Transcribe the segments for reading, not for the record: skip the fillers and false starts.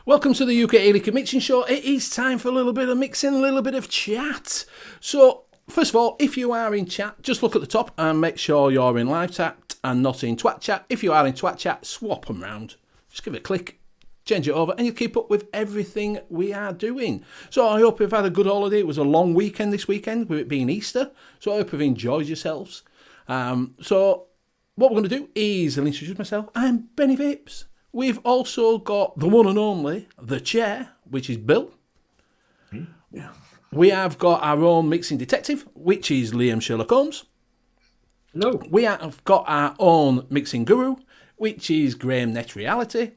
Welcome to the U.K.E-liquid Mixing Show. It is time for a little bit of mixing, a little bit of chat. So, first of all, if you are in chat, just look at the top and make sure you're in live chat and not in twat chat. If you are in twat chat, swap them round. Just give it a click, change it over, and you'll keep up with everything we are doing. So I hope you've had a good holiday. It was a long weekend this weekend, with it being Easter. So I hope you've enjoyed yourselves. So what we're going to do is, I'll introduce myself. I'm Benny Vapes. We've also got the one and only, the chair, which is Bill. Yeah. We have got our own mixing detective, which is Liam Sherlock Holmes. Hello. We have got our own mixing guru, which is Graham Net Reality.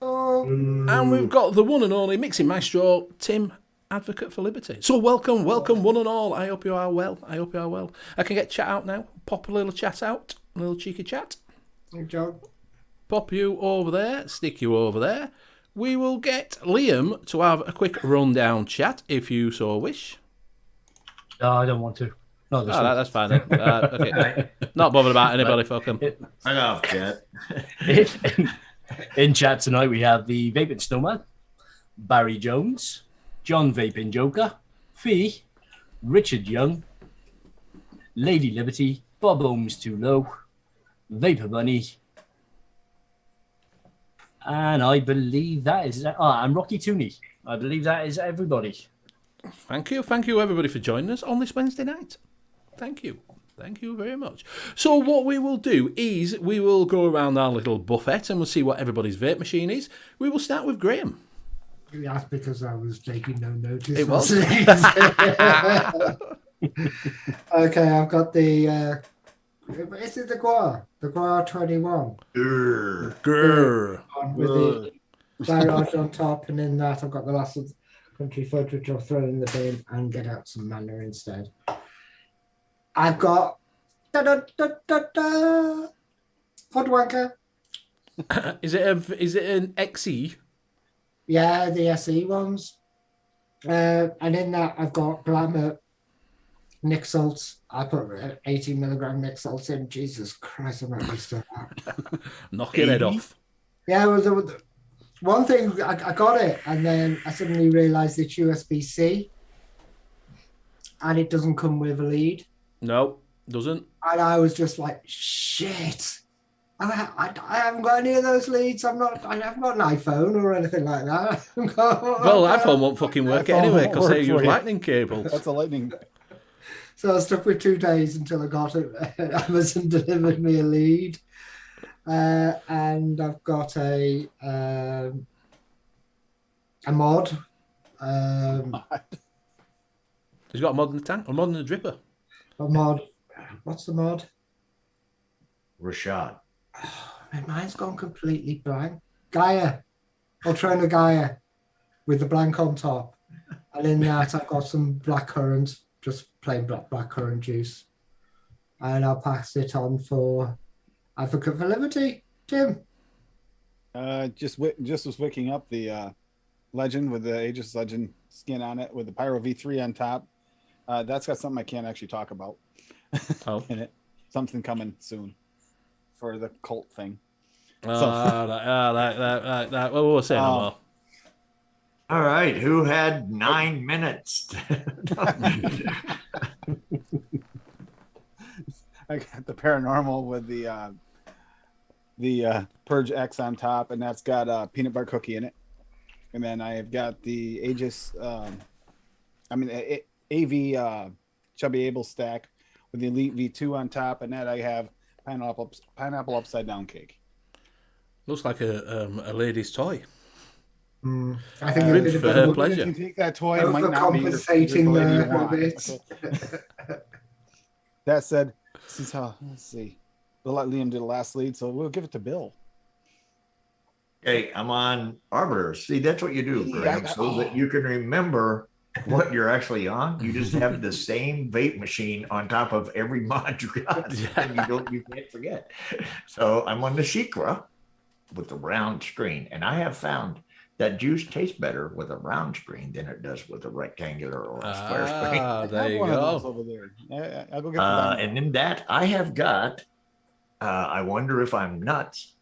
And we've got the one and only mixing maestro, Tim, Advocate for Liberty. So welcome one and all. I hope you are well. I can get chat out now. Pop a little chat out, a little cheeky chat. Good job. Pop you over there, stick you over there. We will get Liam to have a quick rundown chat, if you so wish. No, I don't want to. No, That's fine then. Okay. Not bothered about anybody, fuck them. Hang off, chat. In chat tonight, we have the Vaping Snowman, Barry Jones, John Vaping Joker, Fee, Richard Young, Lady Liberty, Bob Holmes Too Low, Vapor Bunny, and I believe that is... and Rocky Tooney. I believe that is everybody. Thank you everybody for joining us on this Wednesday night. Thank you very much. So what we will do is we will go around our little buffet and we'll see what everybody's vape machine is. We will start with Graham. That's because I was taking no notice. It was. Okay, I've got the... is it the Guar? The Guar 21. Grrr. With the barrage on top, and in that I've got the last of country fudge, which I'll throw in the bin and get out some manna instead. I've got Podwanker. Is it an XE? Yeah, the SE ones. And in that I've got glamour Nick salts. I put 80 milligram Nick salts in. Jesus Christ, I'm not used to that. Knock your head off. Yeah, well, one thing, I got it, and then I suddenly realised it's USB-C, and it doesn't come with a lead. No, doesn't. And I was just like, shit. I haven't got any of those leads. I haven't got an iPhone or anything like that. Well, iPhone won't fucking work anyway, because they use lightning cables. That's a lightning. So I was stuck with 2 days until I got it. Amazon delivered me a lead. And I've got a mod. He's got a mod in the tank, a mod in the dripper. A mod. What's the mod? Rashad. My mind's gone completely blank. Gaia. Ultrona Gaia with the blank on top. And in that I've got some black currant, just plain black currant juice. And I'll pass it on for Advocate for Liberty. Tim. Just was wicking up the Legend with the Aegis Legend skin on it with the Pyro V3 on top. That's got something I can't actually talk about in it. Something coming soon for the cult thing. That. Well, we'll say no more. All right, who had 9 minutes? I got the Paranormal with the Purge X on top, and that's got a peanut butter cookie in it. And then I've got the Aegis, AV Chubby Able stack with the Elite V2 on top, and that I have pineapple upside down cake. Looks like a lady's toy. I think for her pleasure. If you take that toy, it might not be compensating the a bit. Okay. That said, this is how. Let's see. We'll let Liam do the last lead, so we'll give it to Bill. Okay, I'm on Arbiter. See, that's what you do, Graham, so that you can remember what you're actually on. You just have the same vape machine on top of every mod you got, and you can't forget. So I'm on the Shikra with the round screen, and I have found that juice tastes better with a round screen than it does with a rectangular or a square screen. There you go. Over there. I'll go get and in that, I have got, I wonder if I'm nuts,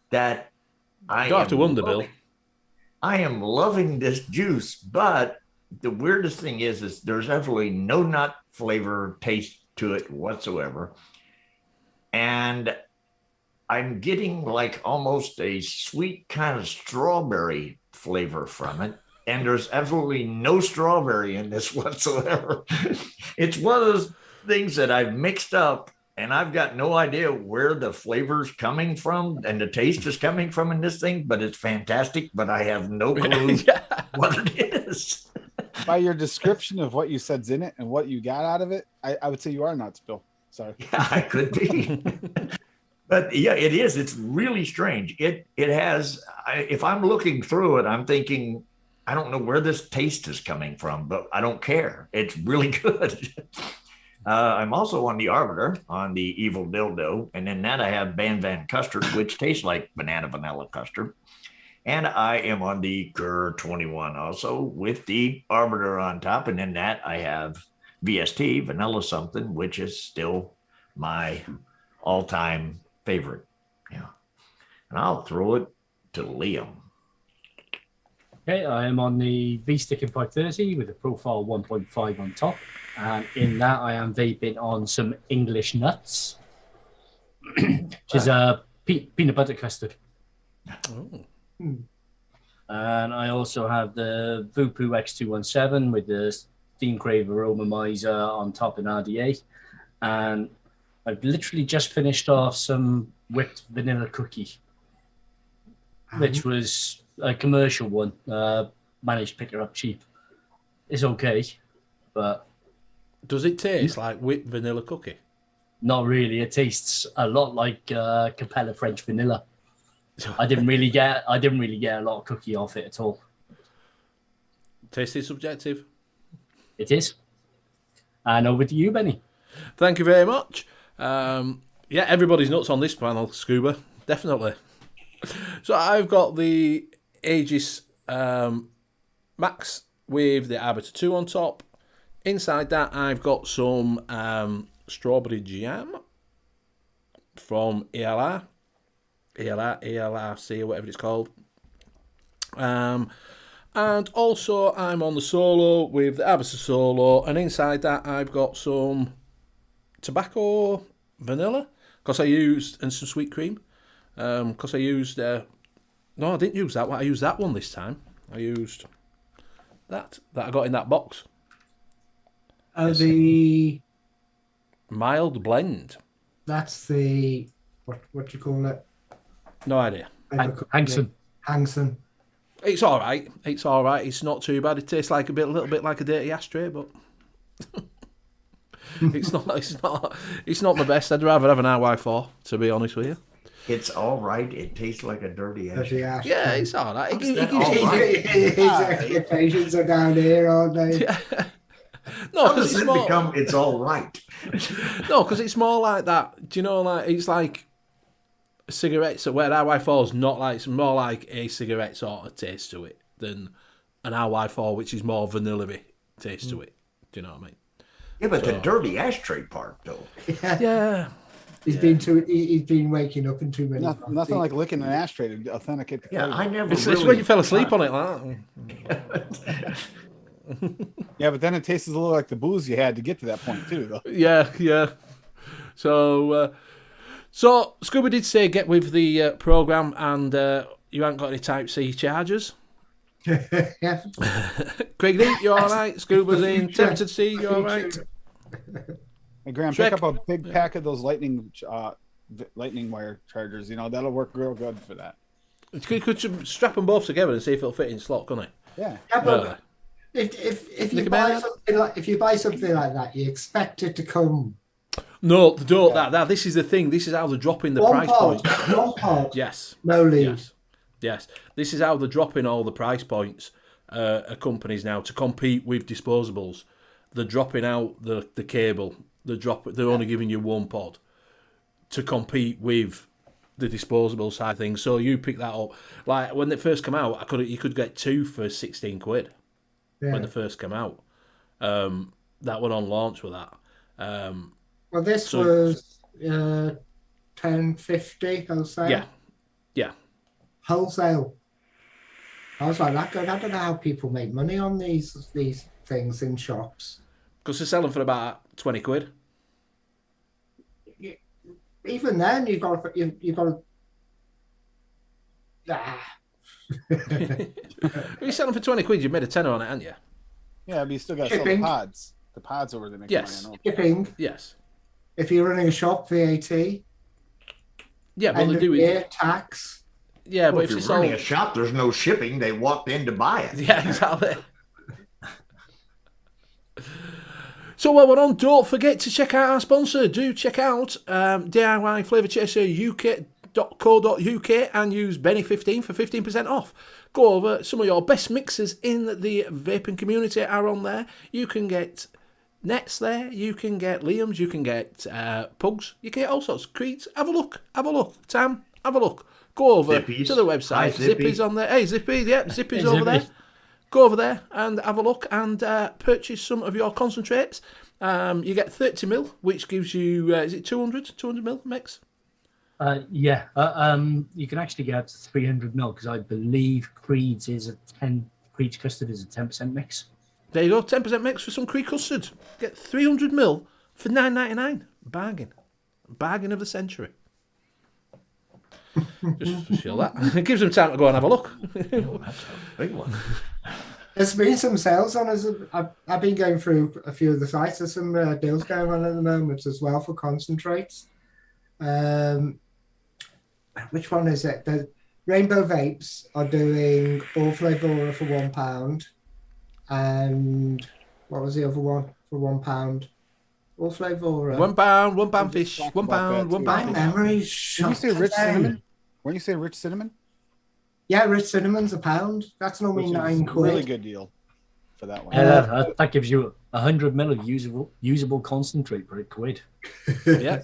that I don't have to wonder, Bill. I am loving this juice, but the weirdest thing is there's absolutely no nut flavor taste to it whatsoever. And I'm getting like almost a sweet kind of strawberry flavor from it. And there's absolutely no strawberry in this whatsoever. It's one of those things that I've mixed up and I've got no idea where the flavor's coming from and the taste is coming from in this thing, but it's fantastic, but I have no clue what it is. By your description of what you said's in it and what you got out of it, I would say you are nuts, Bill. Sorry. Yeah, I could be. But yeah, it is. It's really strange. It has, if I'm looking through it, I'm thinking, I don't know where this taste is coming from, but I don't care. It's really good. I'm also on the Arbiter, on the Evil Dildo. And then that I have Ban Van Custard, which tastes like banana vanilla custard. And I am on the Gur 21 also with the Arbiter on top. And then that I have VST, Vanilla Something, which is still my all-time favorite. Yeah. And I'll throw it to Liam. Okay, I am on the V-Stick in 530 with a profile 1.5 on top. And in that, I am vaping on some English nuts, which is a peanut butter custard. Oh. And I also have the Vupu X217 with the Steam Crave Aromomizer on top in RDA. And I've literally just finished off some whipped vanilla cookie, which was a commercial one. Managed to pick it up cheap. It's okay, but... Does it taste like whipped vanilla cookie? Not really. It tastes a lot like Capella French vanilla. I didn't really get a lot of cookie off it at all. Taste is subjective. It is. And over to you, Benny. Thank you very much. Yeah, everybody's nuts on this panel, Scuba. Definitely. So I've got the Aegis Max with the Arbiter 2 on top. Inside that, I've got some strawberry jam from ELRC or whatever it's called. And also, I'm on the Solo with the Arbiter Solo. And inside that, I've got some tobacco vanilla. Because I used, and some sweet cream. Because I used, no, I didn't use that one. I used that one this time. I used that I got in that box. The mild blend. That's the what do you call it? No idea. Hangson. Hangson. It's all right. It's all right. It's not too bad. It tastes like a little bit like a dirty ashtray, but it's not my best. I'd rather have an RY4, to be honest with you. It's all right. It tastes like a dirty ashtray. Yeah, it's all right. Expectations are down here, aren't they? Yeah. No, because it's more. It's all right. No, because it's more like that. Do you know, like it's like cigarettes. Where RY4 is not like, it's more like a cigarette sort of taste to it than an RY4, which is more vanilla-y taste to it. Do you know what I mean? Yeah, but the dirty ashtray part, though. Yeah. He's been waking up in too many. Nothing like licking an ashtray to authenticate the flavor. I never. It's when you fell asleep on it, like that. Yeah, but then it tastes a little like the booze you had to get to that point too, though. Yeah. So Scuba did say get with the program, and you haven't got any Type C chargers. Yeah. Craig D, you all right? Scuba's in. Tempted C, you all right? Hey, Graham, pick up a big pack of those lightning wire chargers. You know, that'll work real good for that. Could you strap them both together and see if it'll fit in slot, couldn't it? Yeah. But if you buy something like that, you expect it to come. No, don't. That this is the thing. This is how they're dropping the price points. One part. Yes. No lead. Yes. This is how they're dropping all the price points. Companies now to compete with disposables. They're dropping out the cable. They're only giving you one pod to compete with the disposable side of things. So you pick that up. Like when they first come out, you could get 2 for 16 quid. Yeah. When they first came out, that went on launch with that. Well, this was $10.50 wholesale. Yeah. Wholesale. I was like, that good. I don't know how people make money on these things in shops. Because they're selling for about 20 quid. Even then, you've got to. If you're selling for 20 quid, you've made a tenner on it, haven't you? Yeah, but you still got to sell the Shipping. pods. The pods over the next Yes. money. Shipping. Yes. If you're running a shop, VAT. Yeah, but End they of do it. year, tax. Yeah, Well, but if if you're you running sold. a shop, there's no shipping. They walked in to buy it. Yeah, exactly. So while we're on, don't forget to check out our sponsor. Do check out DIY Flavour Chaser UK.co.uk and use Benny15 for 15% off. Go over, some of your best mixers in the vaping community are on there. You can get Nets there, you can get Liam's, you can get Pugs, you can get all sorts. Creeds, have a look. Tam, have a look. Go over Zippies. to the website. Hi, Zippy. Zippy's on there. Hey, Zippy, yeah, Zippy's Hey, over Zippy. there. Go over there and have a look and purchase some of your concentrates. You get 30ml, which gives you, is it 200ml mix? You can actually get up to 300ml because I believe Creed's Custard is a 10% mix. There you go, 10% mix for some Creed custard. Get 300ml for $9.99. Bargain of the century. Just feel that. It gives them time to go and have a look. Big one. There's been some sales on us. I've been going through a few of the sites. There's some deals going on at the moment as well for concentrates. Which one is it? The Rainbow Vapes are doing all flavour for £1, and what was the other one for £1? All flavour. £1 fish. £1 My fish. memory's Did you shot say rich today. cinnamon? When you say rich cinnamon, Yeah, rich cinnamon's £1. That's normally which is £9. a really good deal for that one. That gives you 100ml of usable concentrate for £1. Yeah.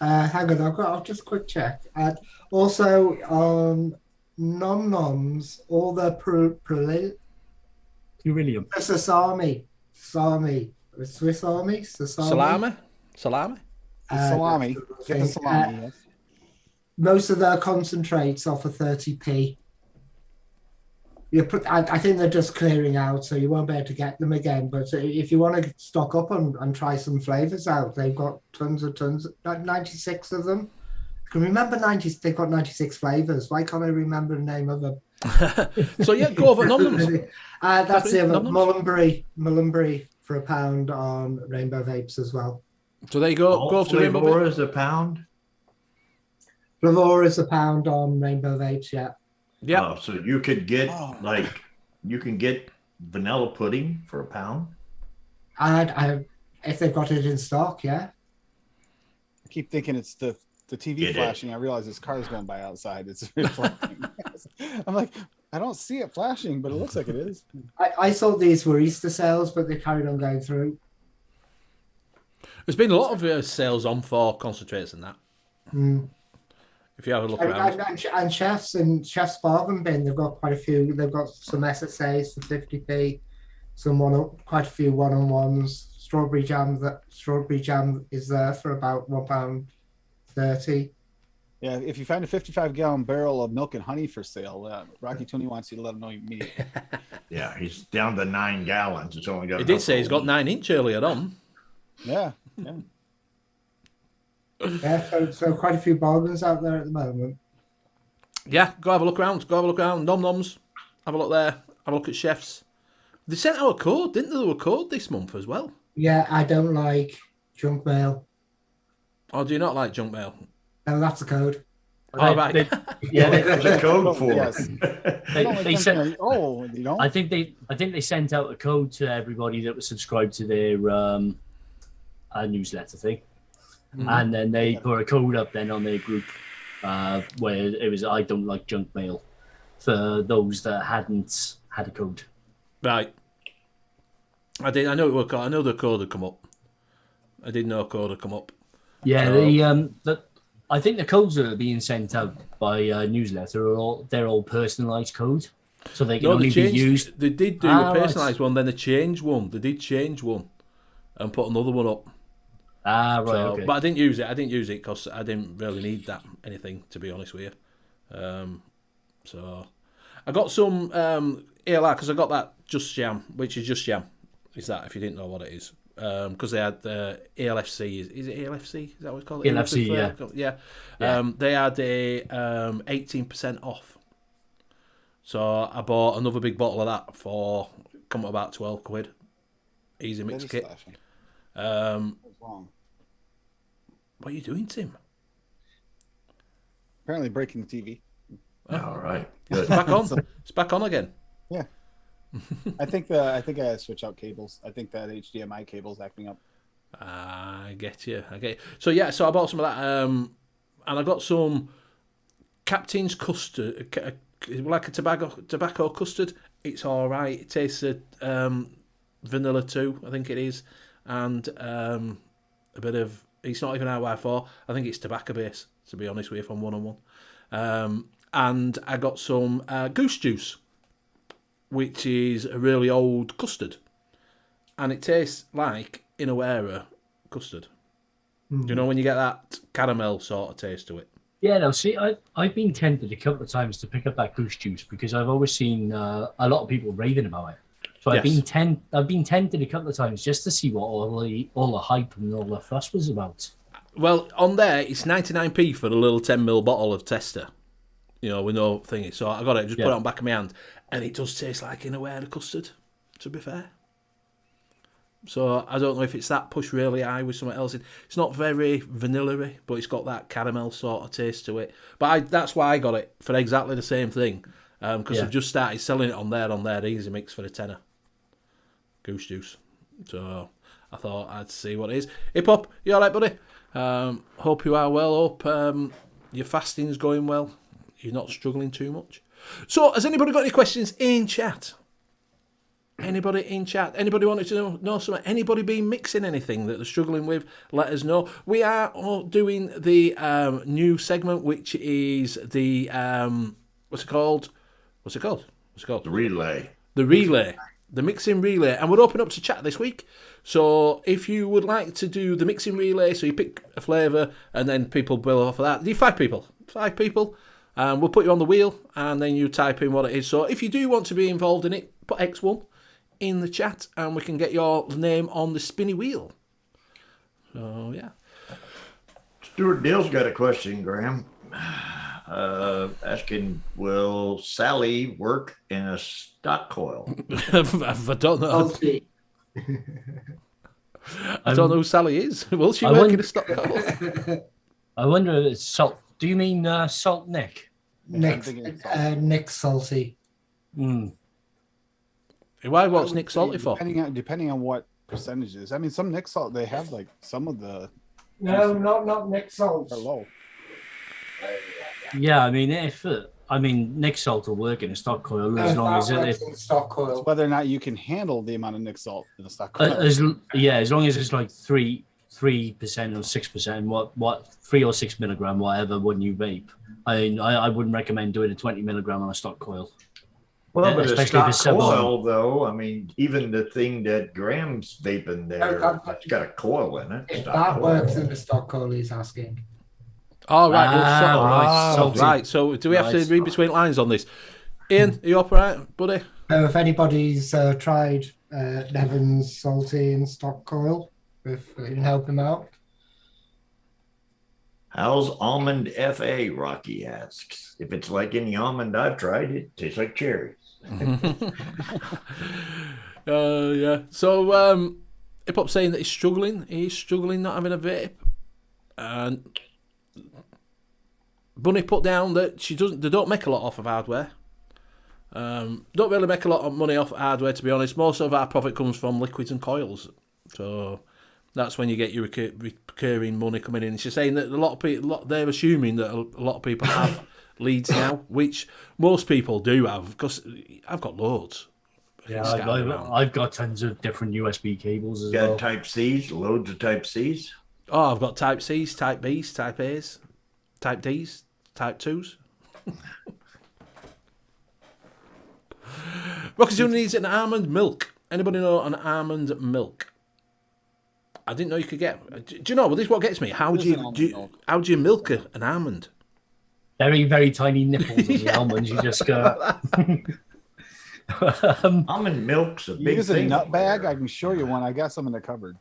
Hang on, I'll just quick check. Also on Noms, all the Beryllium. Swiss Army, Sasami. Salami. The salami. Get the salami. Yes. Most of their concentrates are for 30p. I think they're just clearing out, so you won't be able to get them again. But if you want to stock up and try some flavors out, they've got tons, 96 of them. I can remember 90. They've got 96 flavors. Why can't I remember the name of them? So yeah, go over Noms. That's the other Noms. Mullenbury for £1 on Rainbow Vapes as well. So there you go. Go off to Rainbow Flavor Vapes. is a pound. Flavor is £1 on Rainbow Vapes, yeah. Yeah. Oh, so you could get you can get vanilla pudding for £1. I if they've got it in stock, yeah. I keep thinking it's the TV Get it. flashing. I realize this car's going by outside. It's reflecting. I'm like, I don't see it flashing, but it looks like it is. I thought these were Easter sales, but they carried on going through. There's been a lot of sales on for concentrates and that. If you have a look around. And Chef's and Chef's Bargain Bin, they've got quite a few. They've got some SSAs for 50p, quite a few one-on-ones. Strawberry jam is there for about £1.30. Yeah, if you find a 55-gallon barrel of milk and honey for sale, Rocky Tony wants you to let him know immediately. Yeah, he's down to 9 gallons. It's only got. He did say he's got 9-inch earlier on. Yeah. Yeah, so quite a few bargains out there at the moment. Yeah, go have a look around. Noms. Have a look there. Have a look at Chefs. They sent out a code, didn't they? There was a code this month as well. Yeah, I don't like junk mail. Or do you not like junk mail? No, that's the code. Oh, right. There's a code for Yes. it. They sent. Oh, you don't? I think they sent out a code to everybody that was subscribed to their newsletter thing, and then they put a code up then on their group where it was "I don't like junk mail" for those that hadn't had a code. Right. I know it worked. I know the code had come up. I didn't know a code had come up. Yeah, I think the codes that are being sent out by newsletter they're all personalised codes, so they can only be used. They did do a personalised one, then they changed one. They did change one and put another one up. Right. Okay. But I didn't use it because I didn't really need anything, to be honest with you. I got some ALR because I got that Just Jam, which is Just Jam. Is that, if you didn't know what it is? Because they had ALFC. Is it ALFC? Is that what it's called? ALFC, yeah. They had a 18% off. So I bought another big bottle of that for come up about £12. Easy mix kit. What's wrong? What are you doing, Tim? Apparently breaking the TV. All right. It's back on. It's back on again. Yeah. I think I switch out cables. I think that HDMI cable's acting up. I get you. So yeah, so I bought some of that, and I got some Captain's Custard, like a tobacco custard. It's all right. It tastes vanilla too, I think it is, and a bit of. It's not even RY4. I think it's tobacco base, to be honest with you, if I'm one-on-one. And I got some goose juice, which is a really old custard. And it tastes like Inawera custard. Do you know when you get that caramel sort of taste to it? Yeah, no, see, I've been tempted a couple of times to pick up that goose juice because I've always seen a lot of people raving about it. So I've been tempted a couple of times just to see what all the hype and all the fuss was about. Well, on there, it's 99p for a little 10ml bottle of Tester. You know, with no thingy. So I got it, just put it on the back of my hand. And it does taste like Inawera custard, to be fair. So I don't know if it's that pushed really high with something else in. It's not very vanilla-y, but it's got that caramel sort of taste to it. But that's why I got it, for exactly the same thing. Because I've just started selling it on there, Easy Mix for a tenner. Goose juice. So I thought I'd see what it is. Hip Hop, you alright, buddy? Hope you are well. Hope your fasting's going well. You're not struggling too much. So, has anybody got any questions in chat? Anybody in chat? Anybody wanted to know something? Anybody been mixing anything that they're struggling with? Let us know. We are all doing the new segment, which is the what's it called? The relay. The relay. The mixing relay. And we're open up to chat this week. So if you would like to do the mixing relay, so you pick a flavour and then people bill off of that. Do 5 people. 5 people. We'll put you on the wheel and then you type in what it is. So if you do want to be involved in it, put X1 in the chat and we can get your name on the spinny wheel. So, yeah. Stuart Dale's got a question, Graham. Asking, will Sally work in a stock coil? I don't know. I don't know who Sally is. Will she work in a stock coil? I wonder if it's salt. Do you mean Salt Nick? Nick Salty. Mm. Why? What's Nick Salty for? Depending on what percentages. I mean, some Nick Salt, they have like some of the. No, not Nick Salt. Are low. Yeah, I mean, Nick Salt will work in a stock coil as long as stock coil. It's whether or not you can handle the amount of Nick Salt in a stock coil. As long as it's like 3% or 6%, what 3 or 6 milligram, whatever, when you vape. I wouldn't recommend doing a 20 milligram on a stock coil. Well, but especially a stock coil, though, I mean, even the thing that Graham's vaping there, it's got a coil in it. If that works in the stock coil, he's asking. Oh, right. Right. So do we have to read between lines on this? Ian, are you up right, buddy? If anybody's tried Nevin's Salty and stock coil, if we can help him out. How's Almond FA? Rocky asks. If it's like any almond I've tried, it tastes like cherries. Yeah. So Hip Hop's saying that he's struggling. He's struggling not having a vape. And Bunny put down that they don't make a lot off of hardware. Don't really make a lot of money off hardware, to be honest. Most of our profit comes from liquids and coils. So that's when you get your recurring money coming in. She's saying that a lot of people, they're assuming that a lot of people have leads now, which most people do have, because I've got loads. Yeah, I've got tons of different USB cables as well. Got Type C's, loads of Type C's. Oh, I've got Type C's, Type B's, Type A's, Type D's, Type 2s. Rocky Jr. needs an almond milk. Anybody know an almond milk? I didn't know you could get. Do you know? Well, this is what gets me. How do you milk an almond? very, very tiny nipples on the almonds. You just go. Almond milk's a You big use a thing. nut over bag? there. I can show you one. I got some in the cupboard.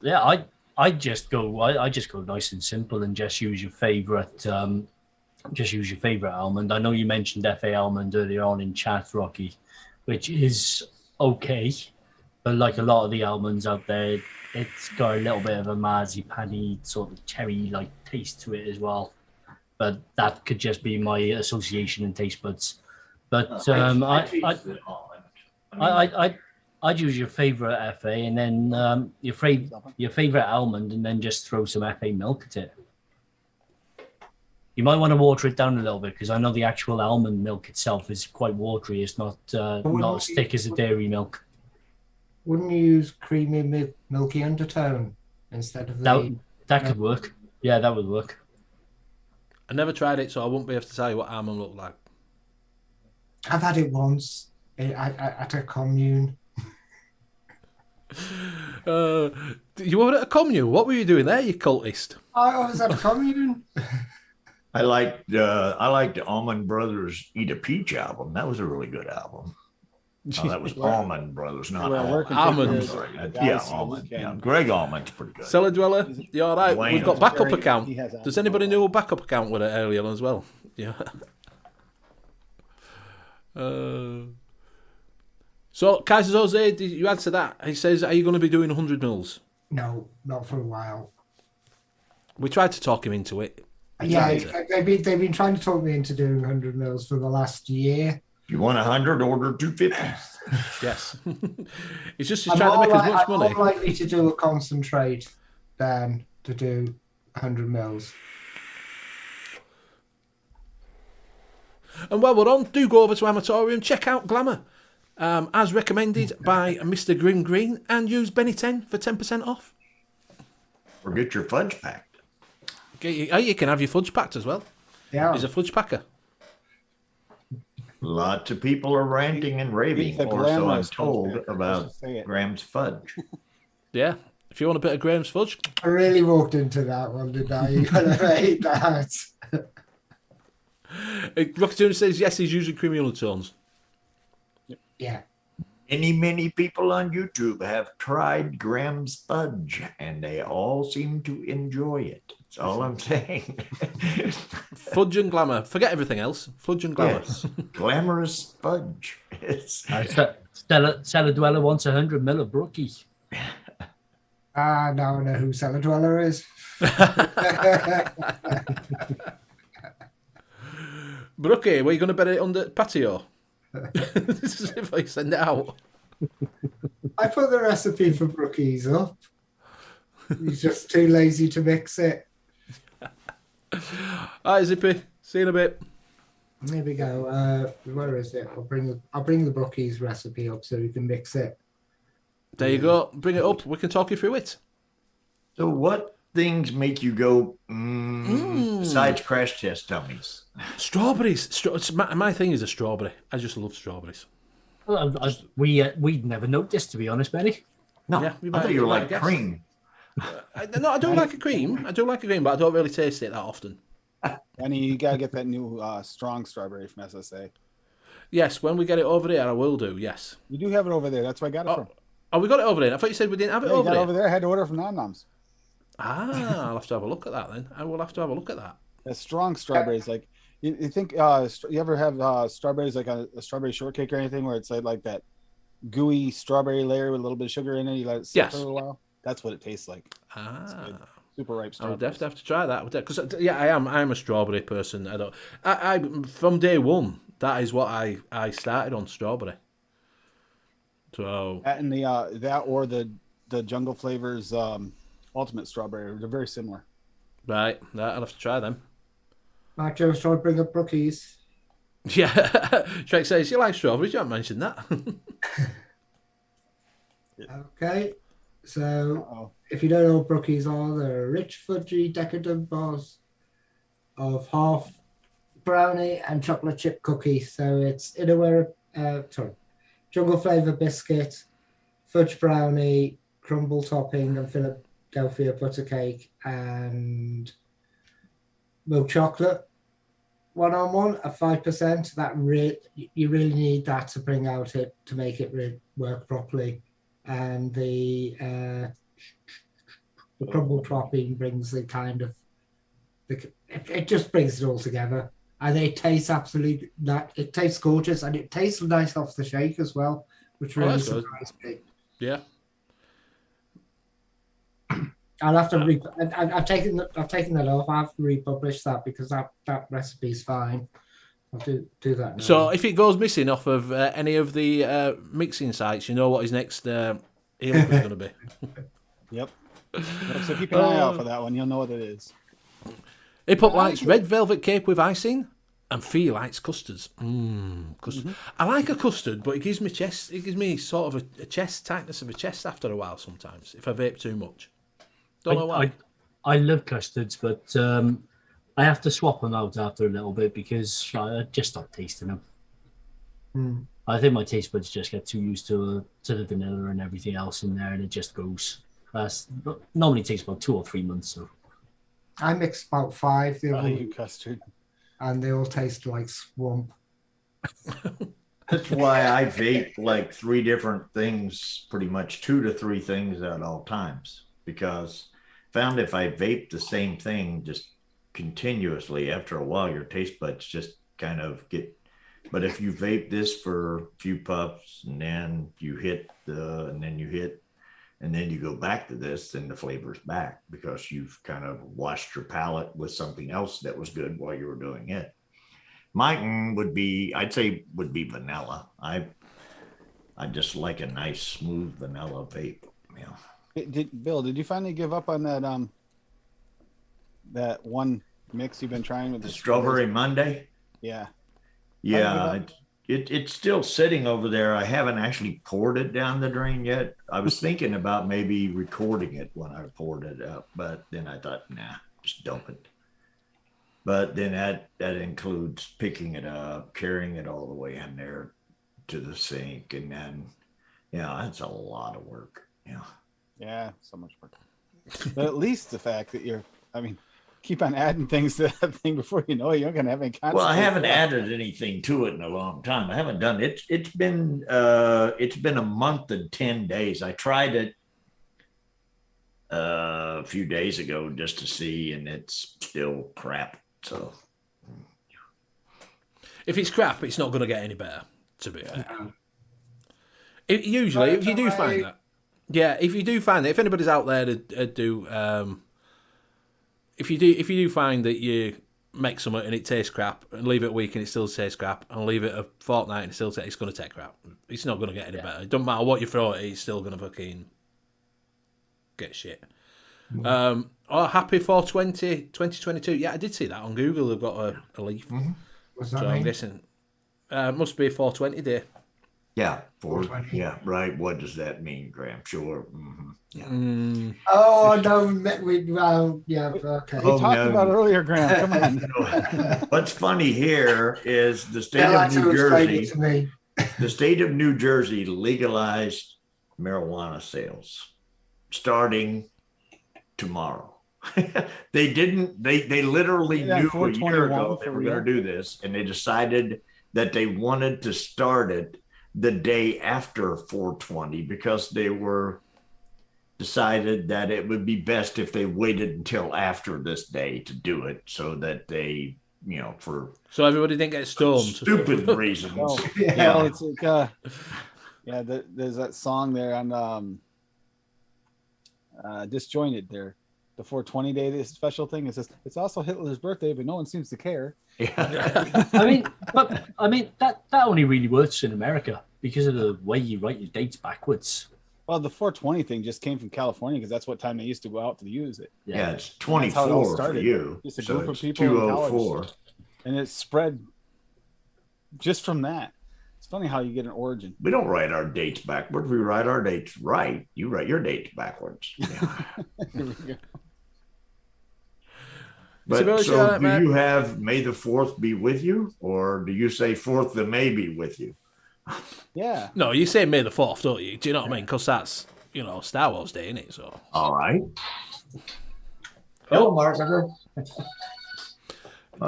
Yeah, I just go. I just go nice and simple and just use your favorite. Just use your favorite almond. I know you mentioned FA almond earlier on in chat, Rocky, which is okay, but like a lot of the almonds out there, it's got a little bit of a marzipan-y sort of cherry-like taste to it as well. But that could just be my association and taste buds. But I'd use your favorite FA and then your favorite almond, and then just throw some FA milk at it. You might want to water it down a little bit because I know the actual almond milk itself is quite watery. It's not as thick as a dairy milk. Wouldn't you use creamy, milky undertone instead of that could work? Yeah, that would work. I never tried it, so I won't be able to tell you what almond looked like. I've had it once at a commune. You were at a commune? What were you doing there, you cultist? I was at a commune. I liked the Almond Brothers Eat a Peach album. That was a really good album. Oh, that was Almond Brothers, not Almond. Sorry. Yeah, Almond. Yeah, Greg Almond's pretty good. Cellar Dweller, you all right? Dwayne We've got backup account. He has Does anybody know a backup account with it earlier as well? Yeah. So, Kaiser Jose, did you answer that? He says, are you going to be doing 100 mils? No, not for a while. We tried to talk him into it. Yeah, they've been trying to talk me into doing 100 mils for the last year. You want 100, order 250. Yes. He's trying to make as much money. I'm more likely to do a concentrate than to do 100 mils. And while we're on, do go over to Amatorium, check out Glamour, as recommended by Mr. Grim Green, and use Benny 10 for 10% off. Or get your fudge packed. You can have your fudge packed as well. Yeah. He's a fudge packer. Lots of people are ranting and raving, or so I'm told, about Graham's fudge. Yeah. If you want a bit of Graham's fudge. I really walked into that one, didn't I? You gotta hate that. Rockatoon says yes, he's using creamy undertones. Yeah. Many people on YouTube have tried Graham's fudge, and they all seem to enjoy it. That's all I'm saying. Fudge and glamour. Forget everything else. Fudge and glamour. Yes. Glamorous fudge. Cellar Dweller wants 100 ml of brookie. Now I know who Cellar Dweller is. Brookie, were you going to bet it on the patio? This is if I send it out. I put the recipe for brookies up. He's just too lazy to mix it. Alright, Zippy. See you in a bit. Here we go. Where is it? I'll bring the brookies recipe up so you can mix it. There you go. Bring it up. We can talk you through it. So what things make you go, besides crash test dummies? Strawberries. My thing is a strawberry. I just love strawberries. Well, we'd never noticed, to be honest, Benny. No, Yeah, I thought you were like guess. cream. No, I don't like a cream. I do like a cream, but I don't really taste it that often. Benny, you gotta get that new strong strawberry from SSA. Yes, when we get it over there, I will do. Yes. You do have it over there. That's where I got it from. Oh, we got it over there. I thought you said we didn't have it Yeah, you over got it there. over there. I had to order from Noms. I'll have to have a look at that then. I will have to have a look at that. The strong strawberries, like you think you ever have strawberries like a strawberry shortcake or anything where it's like that gooey strawberry layer with a little bit of sugar in it. You let it sit for a little while. That's what it tastes like. Super ripe I'll strawberries. definitely have to try that because I'm a strawberry person. I from day one that is what I started on, strawberry. So That and that or the Jungle Flavors Ultimate Strawberry, they're very similar. right, I'll have to try them. Marjo's trying to bring up brookies. Yeah, Shrek says you like strawberries. You haven't mentioned that. Okay, so if you don't know what brookies are, they're rich, fudgy, decadent bars of half brownie and chocolate chip cookie. So it's jungle flavor biscuit, fudge brownie, crumble topping, and Philadelphia butter cake, and milk chocolate one-on-one at 5%. That you really need that to bring out it to make it work properly, and the crumble topping brings the kind of it just brings it all together, and it tastes absolutely it tastes gorgeous, and it tastes nice off the shake as well, which really surprised me. Yeah. I'll have to I've taken that off. I have to republish that because that recipe's fine. I'll do that now. So if it goes missing off of any of the mixing sites, you know what his next E-liquid is going to be. Yep. So keep an eye out for that one. You'll know what it is. Hip-Hop likes red velvet cake with icing, and Fee likes custards. Custard. Mm-hmm. I like a custard, but it gives me chest. It gives me sort of a chest tightness of a chest after a while. Sometimes if I vape too much. Don't know why. I love custards, but I have to swap them out after a little bit because I just stop tasting them. I think my taste buds just get too used to the vanilla and everything else in there, and it just goes. Normally takes about 2 or 3 months. So I mix about 5. Custard. And they all taste like swamp. That's why I vape like 3 different things, pretty much 2 to 3 things at all times, because found if I vape the same thing just continuously, after a while your taste buds just kind of get. But if you vape this for a few puffs and then you hit and then you go back to this, then the flavor's back because you've kind of washed your palate with something else that was good while you were doing it. Mine I'd say would be vanilla. I just like a nice smooth vanilla vape. Yeah. Bill, did you finally give up on that one mix you've been trying with the Strawberry Monday? Yeah. Yeah. It's still sitting over there. I haven't actually poured it down the drain yet. I was thinking about maybe recording it when I poured it up, but then I thought, nah, just dump it. But then that includes picking it up, carrying it all the way in there to the sink, and then, that's a lot of work. Yeah. Yeah, so much work. But at least the fact that keep on adding things to that thing before you know it, you're gonna have any concept. Well, I haven't added anything to it in a long time. I haven't done it. It's been a month and 10 days. I tried it a few days ago just to see, and it's still crap. So if it's crap, it's not going to get any better. To be fair, if you do find that, if you do find that, if anybody's out there to do. If you do find that you make something and it tastes crap, and leave it a week and it still tastes crap, and leave it a fortnight and it's going to take crap. It's not going to get any better. It doesn't matter what you throw at it, it's still going to fucking get shit. Happy 420 2022. Yeah, I did see that on Google. They've got a leaf. Mm-hmm. What's that mean? I'm guessing must be a 420 day. Yeah, 420. Yeah, right. What does that mean, Graham? Sure. Mm-hmm. Yeah. Oh no, yeah. Okay. We talked about earlier, Graham. Come on. What's funny here is the state of New Jersey. The state of New Jersey legalized marijuana sales starting tomorrow. They didn't. They literally knew a year ago they were going to do this, and they decided that they wanted to start it the day after 420 because they were decided that it would be best if they waited until after this day to do it, so that they, so everybody didn't get stoned. Stupid reasons. It's like, there's that song there on Disjointed there. The 420 day, this special thing. It says it's also Hitler's birthday, but no one seems to care. Yeah. I mean that only really works in America because of the way you write your dates backwards. Well, the 420 thing just came from California because that's what time they used to go out to use it. Yeah, it's 24 for you. Just a group of people 204, and it spread just from that. It's funny how you get an origin. We don't write our dates backwards. We write our dates right. You write your dates backwards. Yeah. Here we go. But so do you have May the 4th be with you, or do you say 4th of May be with you? Yeah. No, you say May the 4th, don't you? Do you know what I mean? Because that's, Star Wars Day, isn't it? So. All right. Hello, marketer.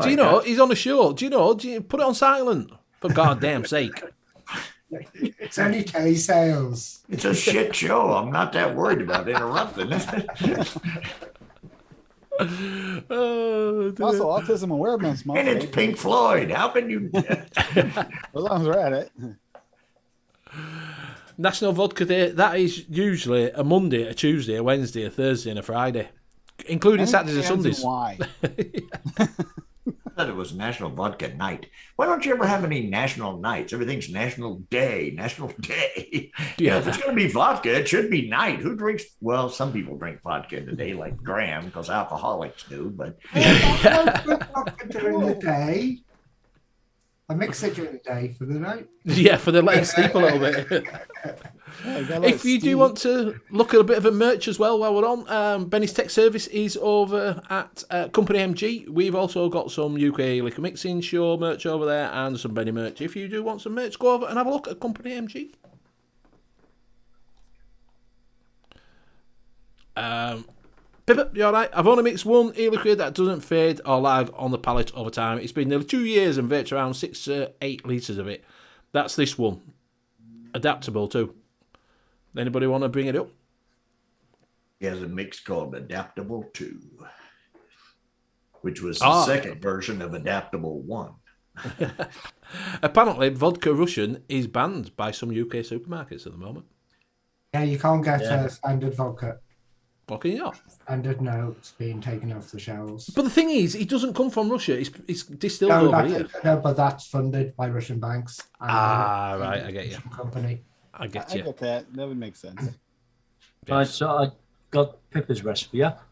Do you know he's on a show? Do you put it on silent for goddamn sake? It's only K sales. It's a shit show. I'm not that worried about interrupting. Oh, dear. Also, Autism Awareness Month. And it's Pink Floyd. How can you? As long as we're at it. National Vodka Day. That is usually a Monday, a Tuesday, a Wednesday, a Thursday, and a Friday, including Saturdays and Sundays. Why? I thought it was National Vodka Night. Why don't you ever have any national nights? Everything's National Day. Yeah. If it's going to be vodka, it should be night. Who drinks? Well, some people drink vodka in the day, like Graham, because alcoholics do. But During the day, I mix it during the day for the night. Yeah, for the letting sleep a little bit. If you do want to look at a bit of a merch as well while we're on, Benny's Tech Service is over at Company MG. We've also got some U.K.E-Liquid Mixing Show merch over there and some Benny merch. If you do want some merch, go over and have a look at Company MG. Pippa, you alright? I've only mixed one e-liquid that doesn't fade or lag on the pallet over time. It's been nearly 2 years and mixed around 6 to 8 litres of it. That's this one. Adaptable too. Anybody want to bring it up? he has a mix called Adaptable 2, which was the second version of Adaptable 1. Apparently, vodka Russian is banned by some UK supermarkets at the moment. Yeah, you can't get standard vodka. What can you not? Standard, no, it's being taken off the shelves. But the thing is, it doesn't come from Russia. It's distilled No, over here. no, but that's funded by Russian banks. And right, I get you. Company. I get I you. get that. That would make sense. Right, so I got Pippa's recipe up.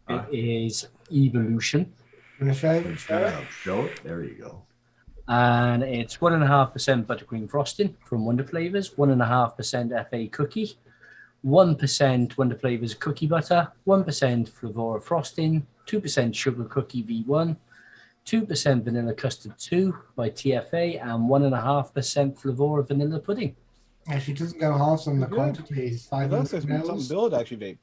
It is Evolution. You want to show it? Show it. There you go. And it's 1.5% buttercream frosting from Wonder Flavors, 1.5% FA cookie, 1% Wonder Flavors cookie butter, 1% Flavora frosting, 2% sugar cookie V1, 2% vanilla custard 2 by TFA, and 1.5% Flavora vanilla pudding. Actually, doesn't go halves on the Good. quantities. It looks like 500 something mils. build actually, vape.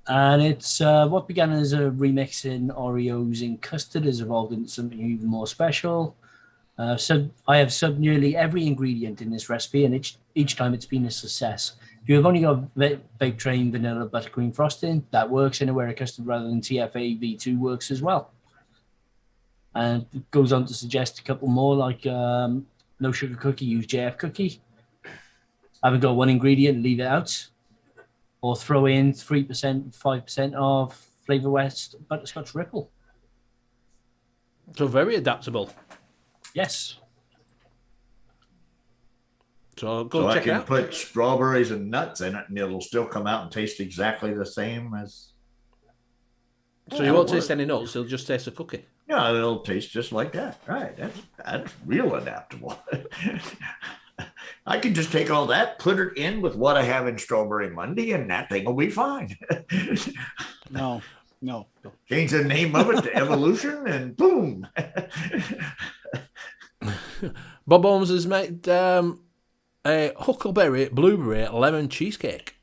And it's what began as a remix in Oreos in custard has evolved into something even more special. So I have subbed nearly every ingredient in this recipe, and each time it's been a success. If you have only got vape train vanilla buttercream frosting, that works anywhere a custard rather than TFA V2 works as well. And it goes on to suggest a couple more, like no sugar cookie, use JF cookie. I haven't got one ingredient, leave it out. Or throw in 3%, 5% of Flavor West Butterscotch Ripple. So very adaptable. Yes. So So I check it can out. put strawberries and nuts in it, and it'll still come out and taste exactly the same as. So you won't taste any nuts, it'll just taste a cookie. Yeah, it'll taste just like that. Right. That's real adaptable. I can just take all that, put it in with what I have in Strawberry Monday, and that thing will be fine. No. Change the name of it to Evolution, and boom. Bob Holmes has made a Huckleberry Blueberry Lemon Cheesecake.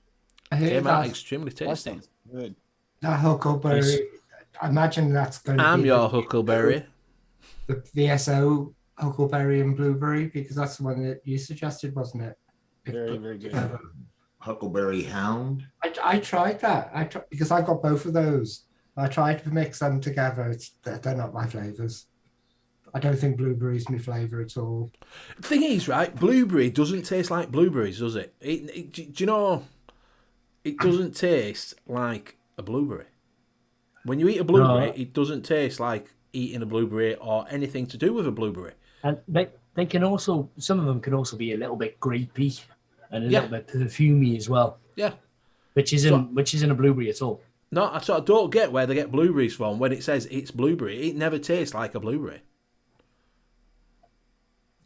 I hear Came out that, extremely That tasty. sounds good. that Huckleberry. Nice. I imagine that's going to I'm be your Huckleberry. the VSO Huckleberry and Blueberry, because that's the one that you suggested, wasn't it? Very, very good. Huckleberry Hound. I tried that. Because I got both of those. I tried to mix them together. They're not my flavors. I don't think blueberry's my flavor at all. The thing is, right, blueberry doesn't taste like blueberries, does it? Do you know, it doesn't taste like a blueberry. When you eat a blueberry, No. it doesn't taste like eating a blueberry or anything to do with a blueberry. And they can also, some of them can also be a little bit grapey and a Yeah. little bit perfumey as well, Yeah. which isn't a blueberry at all. No, I sort of don't get where they get blueberries from when it says it's blueberry. It never tastes like a blueberry.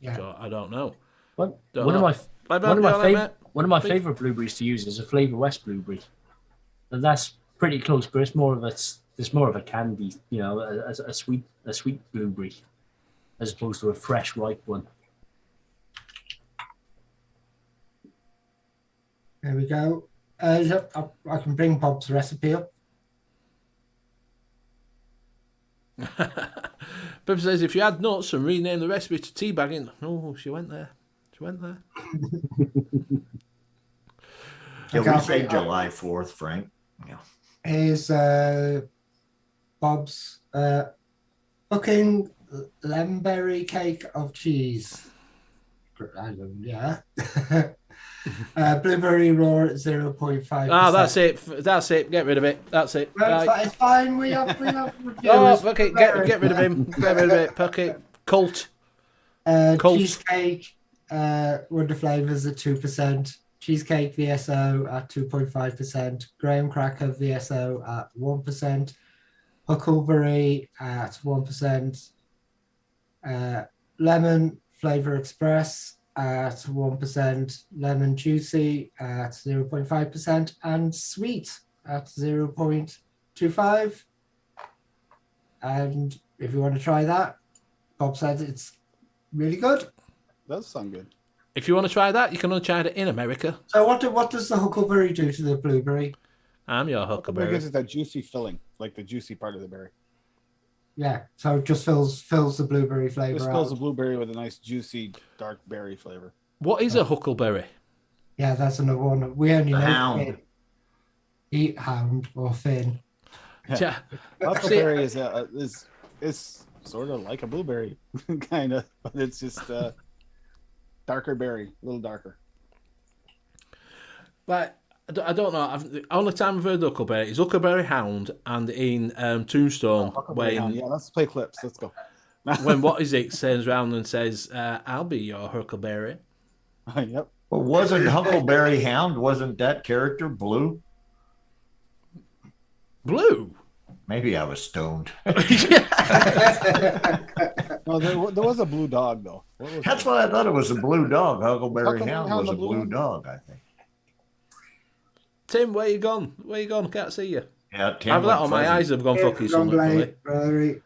Yeah. So I don't know. One Don't of know. my Bye, one of bye, my bye, favorite mate. one of my favorite blueberries to use is a Flavor West blueberry. And that's pretty close, but it's more of a candy, you know, a sweet blueberry, as opposed to a fresh ripe one. There we go. I can bring Bob's recipe up. Pippa says, if you add nuts and rename the recipe to teabagging. Oh, she went there. Yeah, Okay, we say July 4th, Frank. Yeah. Here's Bob's cooking lemberry cake of cheese. Yeah. Blueberry raw at 0.5%. Ah, that's it. That's it. Get rid of it. That's it. No, Right. it's fine. We have reviewers. Oh, okay. Get rid of him. Get rid of it. Okay. Cult. Cult. Cheesecake, Wonder Flavors at 2%. Cheesecake VSO at 2.5%. Graham Cracker VSO at 1%. Huckleberry at 1%. Lemon Flavor Express at 1%. Lemon Juicy at 0.5%. And Sweet at 0.25%. And if you want to try that, Bob said it's really good. Does sound good. If you want to try that, you can only try it in America. So what does the huckleberry do to the blueberry? I'm your Huckleberry Huckleberry. gives it that juicy filling, like the juicy part of the berry. Yeah, so it just fills the blueberry flavor This out. fills the blueberry with a nice juicy dark berry flavor. What is a Huckleberry? Yeah, that's another one. We only The know hound. Finn. Eat hound or Finn. Yeah. Huckleberry is sort of like a blueberry, kind of, but it's just darker berry, a little darker. Like, I don't know. The only time I've heard Huckleberry is Huckleberry Hound and in Tombstone Huckleberry Hound. Yeah, let's play clips. Let's go. when what is it turns around and says, "I'll be your Huckleberry." Yep. Well, wasn't Huckleberry Hound, wasn't that character blue? Blue. Maybe I was stoned. No, there was a blue dog though. That's what I thought it was, a blue dog. Huckleberry Hound Hound was the a blue blue one? dog, I think. Tim, where you gone? Where you gone? Can't see you. Yeah, Tim I've went that on my fuzzy. eyes have gone fucking something.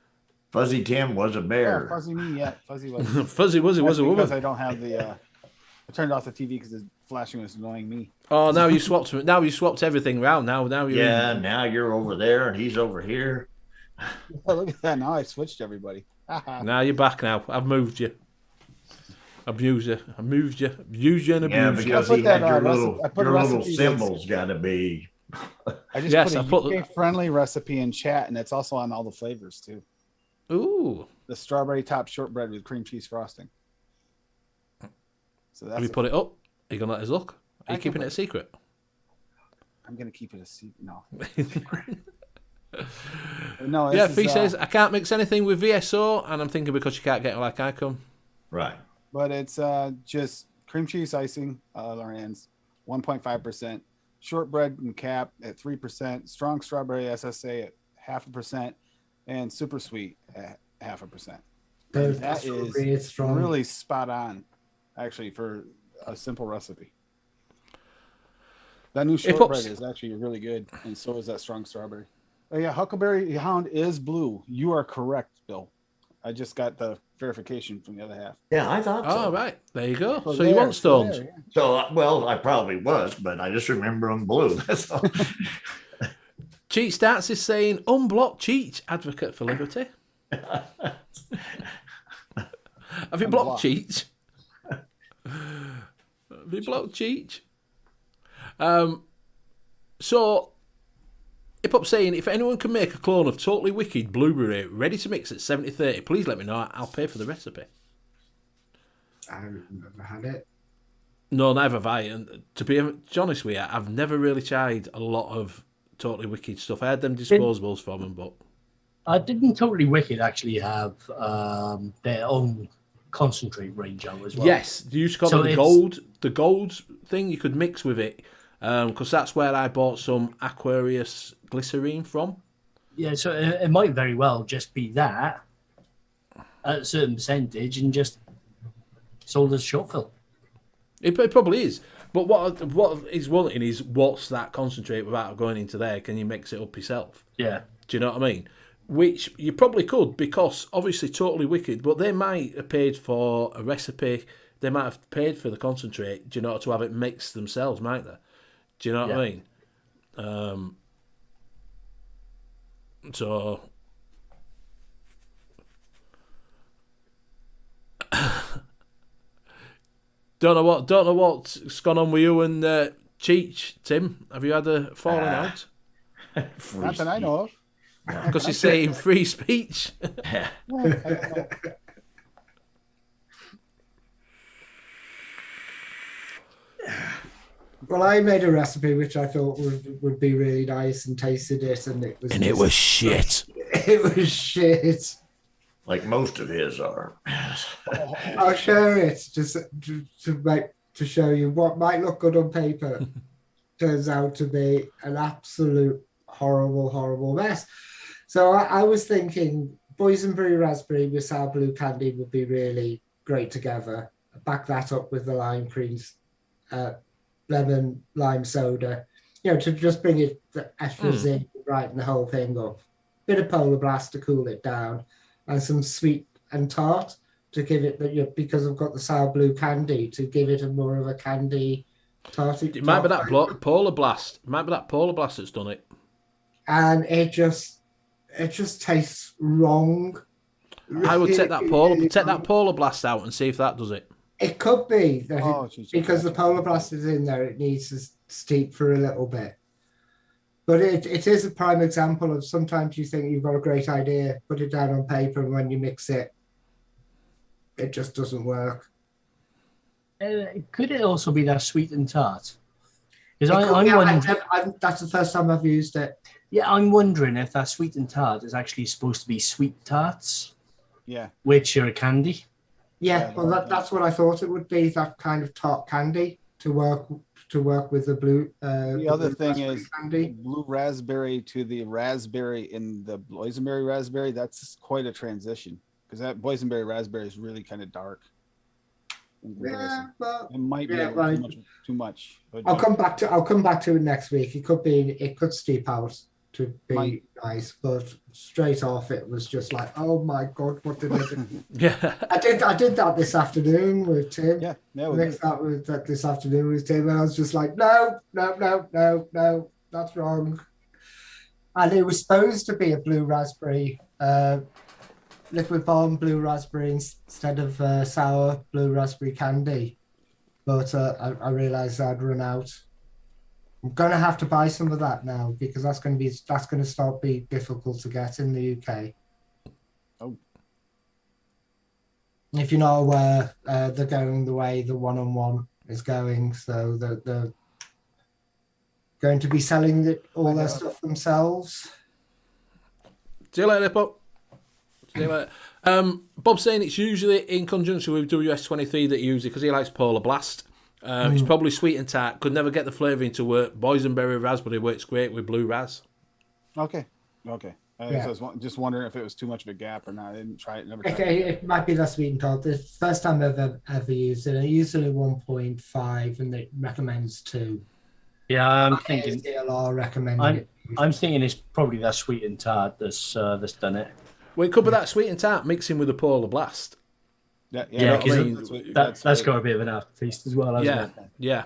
Fuzzy Tim was a Yeah, bear. fuzzy me, yeah. Fuzzy was. Fuzzy Wuzzy was a Because woman. I don't have the. I turned off the TV because the flashing was annoying me. Oh, now you swapped. Now you swapped everything round. Now you're Yeah, now you're over there and he's over here. Oh, look at that! Now I switched everybody. Now you're back. Now I've moved you. Abused you. I moved you. Abused you and Yeah, abused you. because put he had that, your recipe- I put a little recipe symbols got to be. I just Yes, put I a put- UK-friendly recipe in chat, and it's also on all the flavors too. Ooh. The strawberry top shortbread with cream cheese frosting. So Have that's you put it up? Are you gonna let us look? Are I you can keeping put it a secret? I'm gonna keep it a secret. No. No. Yeah, this Fee is, says I can't mix anything with VSO, and I'm thinking because you can't get it like I come. Right. But it's just cream cheese icing, Lorenz, 1.5%, shortbread and cap at 3%, strong strawberry SSA at 0.5%, and super sweet at 0.5%. And that is really strong. really spot on, actually, for a simple recipe. That new shortbread is actually really good, and so is that strong strawberry. Oh yeah, Huckleberry Hound is blue. You are correct, Bill. I just got the verification from the other half. Yeah, I thought so. Oh, right. There you go. So there, you want stones. there, yeah. So, well, I probably was, but I just remember them blue. That's all. Cheat Stats is saying, unblock Cheat, advocate for liberty. Have you blocked Cheat? Have you blocked Cheat? So, Hip-Hop saying, if anyone can make a clone of Totally Wicked Blueberry ready to mix at 70/30, please let me know. I'll pay for the recipe. I've never had it. No, neither have I. And to be honest with you, I've never really tried a lot of Totally Wicked stuff. I had them disposables from them, but... Didn't Totally Wicked actually have their own concentrate range out as well? Yes, they used to call it the gold thing. You could mix with it, because that's where I bought some Aquarius glycerine from. Yeah, so it might very well just be that at a certain percentage and just sold as short fill. It probably is. But what he's wanting is, what's that concentrate without going into there? Can you mix it up yourself? Yeah. Do you know what I mean? Which you probably could, because obviously Totally Wicked, but they might have paid for a recipe. They might have paid for the concentrate, do you know, to have it mixed themselves, might they? Do you know what I mean? So, Don't know what's gone on with you and Cheech, Tim. Have you had a falling out? Not that I know of. Because he's saying free speech. Well, I don't know. Well, I made a recipe which I thought would be really nice and tasted it, and it was shit. It was shit. Like most of his are. I'll share it just to show you what might look good on paper. Turns out to be an absolute horrible mess. So I was thinking boysenberry raspberry with sour blue candy would be really great together. Back that up with the lime creams, lemon lime soda, to just bring it the extra zing, brighten the whole thing up. Bit of Polar Blast to cool it down, and some sweet and tart to give it because I've got the sour blue candy to give it a more of a candy tarty. It might be that Polar Blast. It might be that Polar Blast that's done it. And it just tastes wrong. I would take that Polar Blast out and see if that does it. It could be that because the Polar Blast is in there, it needs to steep for a little bit. But it is a prime example of sometimes you think you've got a great idea, put it down on paper, and when you mix it, it just doesn't work. Could it also be that sweet and tart? Because that's the first time I've used it. Yeah, I'm wondering if that sweet and tart is actually supposed to be sweet tarts. Yeah. Which are a candy. Yeah, well, that's what I thought it would be, that kind of tart candy to work with the blue. The other thing is candy. Blue raspberry to the raspberry in the boysenberry raspberry. That's quite a transition because that boysenberry raspberry is really kind of dark. Yeah, but it might be too much. But I'll come back to it next week. It could steep out to be nice, but straight off it was just like, oh my god, what did I do? Yeah, I did that this afternoon with Tim. Yeah, mixed that this afternoon with Tim, and I was just like, no, that's wrong. And it was supposed to be a blue raspberry, liquid bomb blue raspberry instead of sour blue raspberry candy, but I realized I'd run out. I'm going to have to buy some of that now because that's going to start being difficult to get in the UK. Oh. If you're not aware, they're going the way the one-on-one is going, so they're going to be selling all their stuff themselves. See you later, Bob. See you later. Bob's saying it's usually in conjunction with WS23 that he uses it because he likes Polar Blast. It's probably sweet and tart. Could never get the flavouring to work. Boysenberry raspberry works great with blue ras. Okay. I was just wondering if it was too much of a gap or not. I didn't try it. Never tried it might be that sweet and tart. The first time I've ever used it, I used it at 1.5 and it recommends 2. Yeah, I'm thinking. DLR recommending it. I'm thinking it's probably that sweet and tart that's done it. Well, it could be that sweet and tart mixing with the Polar Blast. Yeah, that's got a bit of an aftertaste as well, hasn't it? Yeah.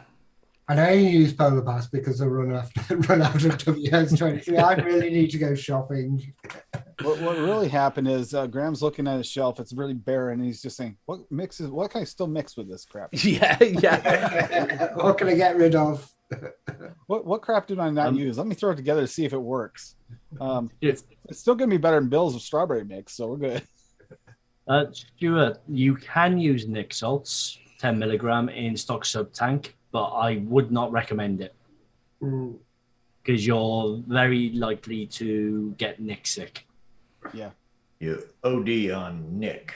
And I only use Polar Blast because I run out of WS23. I really need to go shopping. What really happened is Graham's looking at his shelf. It's really bare, and he's just saying, "What can I still mix with this crap?" Yeah. What can I get rid of? What crap did I not use? Let me throw it together to see if it works. It's still gonna be better than Bill's Strawberry Mix, so we're good. Stuart, you can use Nick salts, 10 milligram in stock sub tank, but I would not recommend it because you're very likely to get Nick sick. Yeah, you OD on Nick.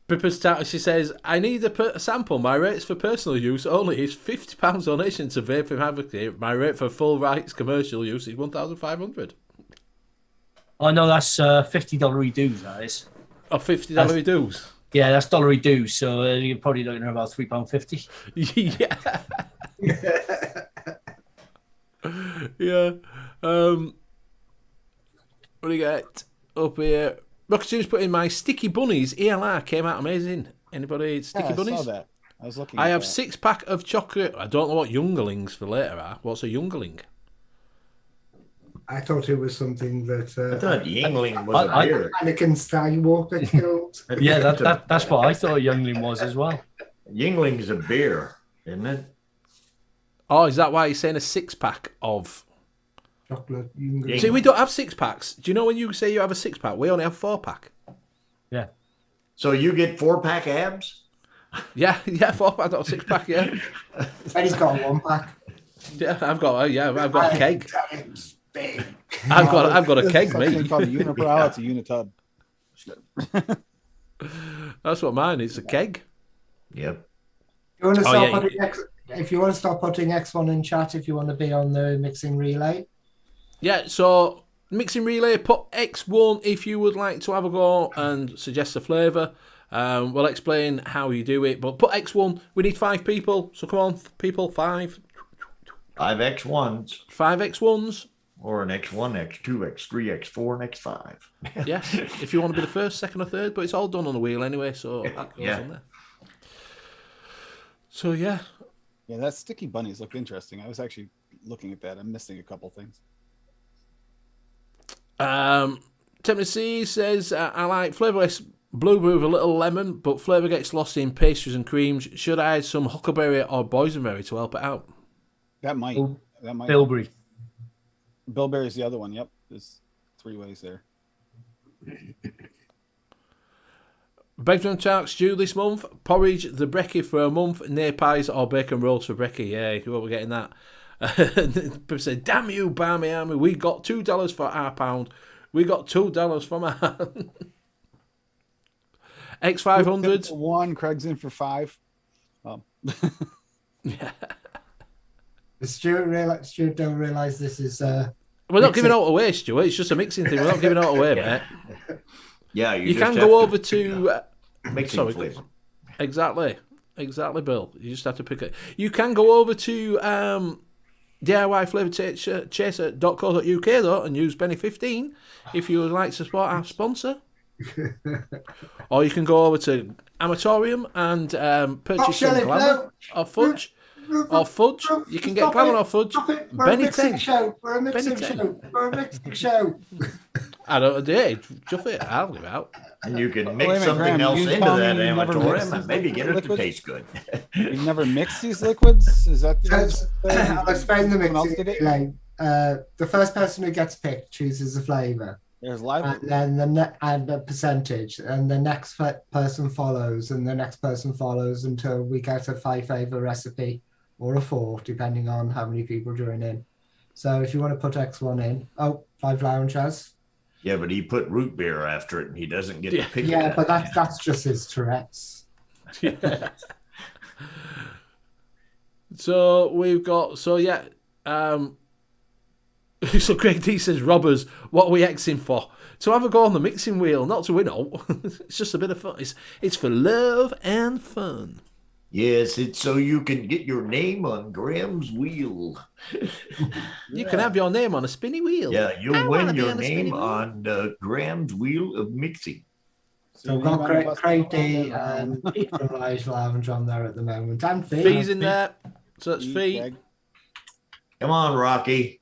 Pippa's Tattoo, she says, I need a sample. My rates for personal use only is £50 donation to Vaping Advocate. My rate for full rights commercial use is $1,500. Oh, no, that's $50 dues, that is. Oh, $50 dues? Yeah, that's $1 dues, so you're probably looking at about £3.50. Yeah. Yeah. What do you get up here? Rocket Tunes put in my Sticky Bunnies ELR came out amazing. Anybody Sticky Bunnies? I saw that. I was looking. I at have that. 6-pack of chocolate. I don't know what younglings for later are. What's a youngling? I thought it was something that I thought Yingling was a I- beer. Anakin Skywalker killed. Yeah, that's what I thought a youngling was as well. Yingling's a beer, isn't it? Oh, is that why you're saying a 6-pack of... Chocolate. Yeah. See, we don't have 6-packs. Do you know when you say you have a 6-pack, we only have 4-pack. Yeah. So you get 4-pack abs? Yeah, 4-pack, not a 6-pack, yeah. And he's got a 1-pack. Yeah, I've got a keg. It's big. I've got a There's keg, something mate. called a unibrow. It's a unitub. That's what mine is, a keg. Yep. You want to Oh, stop yeah, putting if you want to stop putting X1 in chat, if you want to be on the mixing relay. Yeah, so mixing relay, put X1 if you would like to have a go and suggest a flavour. We'll explain how you do it, but put X1. We need 5 people, so come on, people, 5. 5 X1s. 5 X1s. Or an X1, X2, X3, X4, and X5. Yes, if you want to be the first, second, or third, but it's all done on the wheel anyway, so that goes Yeah. on there. So yeah, Yeah, that sticky bunnies looked interesting. I was actually looking at that. I'm missing a couple things. Tennesseeee says I like flavourless blueberry with a little lemon, but flavour gets lost in pastries and creams. Should I add some huckleberry or boysenberry to help it out? That might. Oh, That might. Bilberry. Bilberry's the other one. Yep. There's 3 ways there. Bedroom Shark stew this month. Porridge the brekkie for a month. Nail pies or bacon rolls for brekkie. Yeah, we're getting that. People say, damn you, Barmy Army. We got $2 for our pound. We got $2 from our... X500s. 1, Craig's in for 5. Yeah. Stuart don't realise this is... We're not giving it all away, Stuart. It's just a mixing thing. We're not giving it all away, mate. Yeah, You just can have go over to... mixing sorry, flavor. Exactly, Bill. You just have to pick it. You can go over to DIYFlavorChaser.co.uk though and use Benny15 if you would like to support our sponsor. Or you can go over to Amatorium and purchase some glamour or fudge. Or fudge. You can get glamour or fudge. We're a Benny mixing 10. show. We're a mixing Benny 10. show. We're a mixing show. I don't know. Chuff it. I'll give it out. And you can Wait a mix minute, something Graham, else you into tell that me you never mixed amatorium and these maybe get it to liquids? taste good. You've never mixed these liquids? Is that I'll explain the Someone else mixing did it? relay. The first person who gets picked chooses a flavour. There's live. And then and a percentage, and the next person follows, and the next person follows until we get a 5 flavour recipe or a 4, depending on how many people join in. So if you want to put X1 in, 5 Lounge has. Yeah, but he put root beer after it and he doesn't get to pick Yeah, it. but that's just his Tourette's. Yeah. So we've got so Craig D says, robbers, what are we Xing for? To have a go on the mixing wheel, not to win all. It's just a bit of fun. It's for love and fun. Yes, it's so you can get your name on Graham's wheel. You can have your name on a spinny wheel. Yeah, you'll I wanna win be your on a spinny name wheel. on Graham's wheel of mixing. So we've got Craig D and Pete from Live Lounge on there at the moment. And Fee. Fee's in there. So that's Fee. Greg. Come on, Rocky.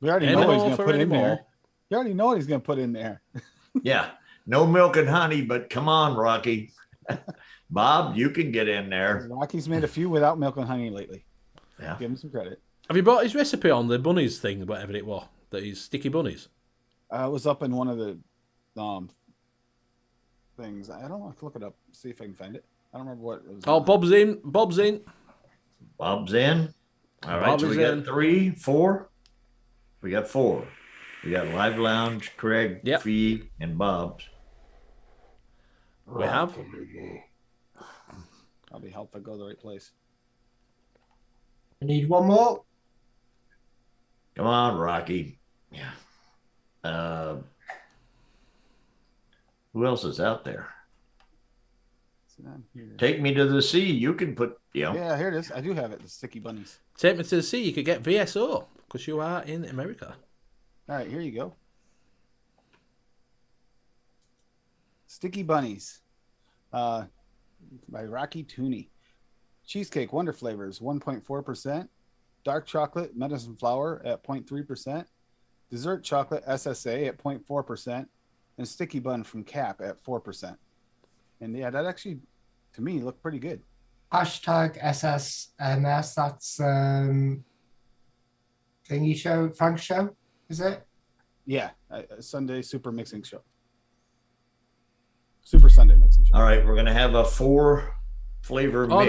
We already Any know what he's more going to for put any in more? there. You already know what he's going to put in there. Yeah, no milk and honey, but come on, Rocky. Bob, you can get in there. Rocky's made a few without milk and honey lately. Yeah. Give him some credit. Have you bought his recipe on the bunnies thing, whatever it was? That is sticky bunnies. It was up in one of the things. I don't know. I can look it up, see if I can find it. I don't remember what it was. Oh, Bob's in. Bob's in. Bob's in. All right, Bob so is we got in. 3, 4. We got 4. We got Live Lounge, Craig, Yep. Fee, and Bob's. We have. Probably help if I go to the right place. I need one more. Come on, Rocky. Yeah. Who else is out there? Is it on here? Take me to the sea. You can put, Yeah, here it is. I do have it. The sticky bunnies. Take me to the sea. You could get VSO because you are in America. All right, here you go. Sticky bunnies. by Rocky Tooney. Cheesecake Wonder Flavors 1.4%. Dark chocolate medicine flour at 0.3%. Dessert chocolate SSA at 0.4%. And sticky bun from Cap at 4%. And yeah, that actually, to me, looked pretty good. Hashtag SSMS. That's thingy show, Frank's show, is it? Yeah, Sunday Super Mixing Show. Super Sunday Mixing Show. All right, we're gonna have a 4-flavor mix.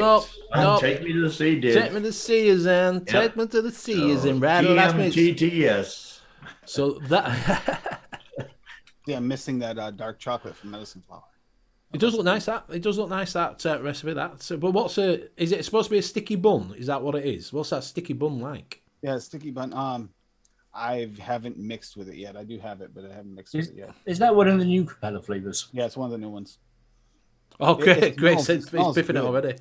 No. Take me to the sea, dude. Take me to the sea is in. Yep. Take me to the sea is in. GMTTS. So that. Yeah, I'm missing that dark chocolate from medicine flour. It does look nice. That recipe. But what's is it supposed to be a sticky bun? Is that what it is? What's that sticky bun like? Yeah, sticky bun. I haven't mixed with it yet. I do have it, but I haven't mixed with it yet. Is that one of the new Capella flavors? Yeah, it's one of the new ones. Oh, great! It Great. smells He's biffing good. it already.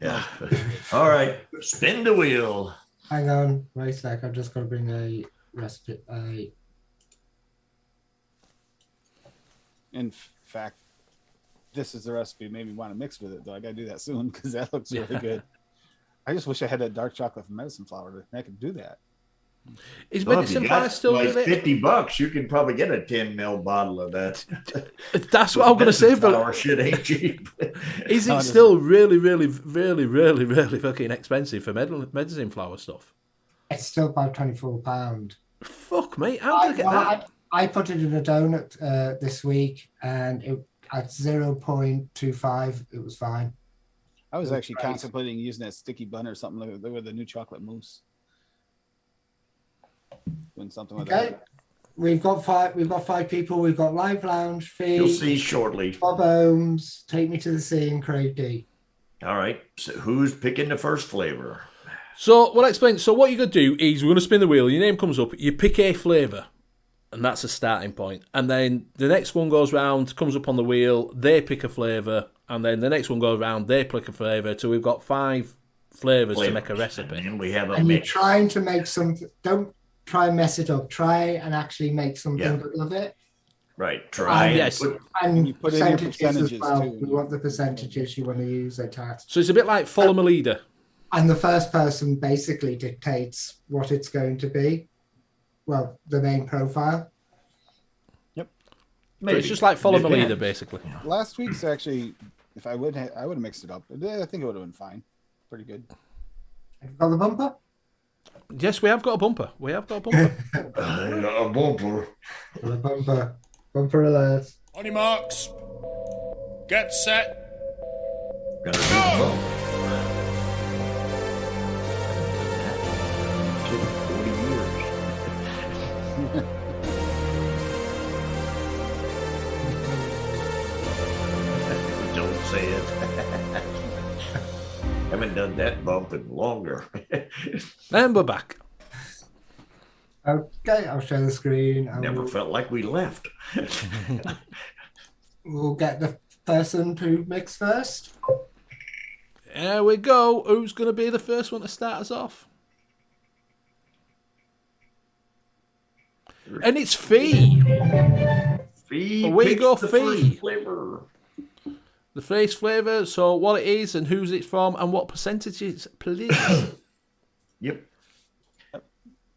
Yeah. All right, spin the wheel. Hang on, wait a sec. I've just got to bring a recipe. In fact, this is the recipe. Made me want to mix with it, though. I got to do that soon because that looks really good. I just wish I had that dark chocolate from medicine flour. I could do that. Is Well, medicine if you got flour still like really? $50, you can probably get a 10 ml bottle of that. That's what I'm going to say. Medicine But flour shit ain't cheap. is No, it it still really fucking expensive for medicine flour stuff? It's still about £24. Fuck me! How did I get that? I put it in a donut this week, and it at 0.25, it was fine. I was actually Right. contemplating using that sticky bun or something like with the new chocolate mousse. Doing something with Okay, that. we've got five people. We've got Live Lounge, You'll Fee, see shortly. Bob Ohms, Take Me to the Sea, and Craig D. All right, so who's picking the first flavor? So, well, explain. So, what you're going to do is we're going to spin the wheel. Your name comes up. You pick a flavour, and that's a starting point. And then the next one goes round, comes up on the wheel. They pick a flavour, and then the next one goes round. They pick a flavour. So we've got 5 flavours to make a recipe. And we have a And you're mix. trying to make something. Don't try and mess it up. Try and actually make something Yeah. good of it. Right, try and yes. put- And you put in your percentages, as well. too. We want the percentages you want to use at that. So it's a bit like follow my leader. And the first person basically dictates what it's going to be. Well, the main profile. So maybe. it's just like follow my Depends. leader, basically. Last week's actually, if I would have mixed it up. I think it would have been fine. Pretty good. Have you got the bumper? Yes, we have got a bumper. A bumper. The bumper. Bumper alert. On your marks. Get set. Gonna do the bump. Took 40 years. Don't say it. Haven't done that bump in longer. And we're back. Okay, I'll share the screen. And Never felt like we left. we'll get the person to mix first. There we go. Who's going to be the first one to start us off? And it's Fee. Fee Away picks go the Fee. first flavor. The first flavour, so what it is and who's it's from and what percentages, please. Yep.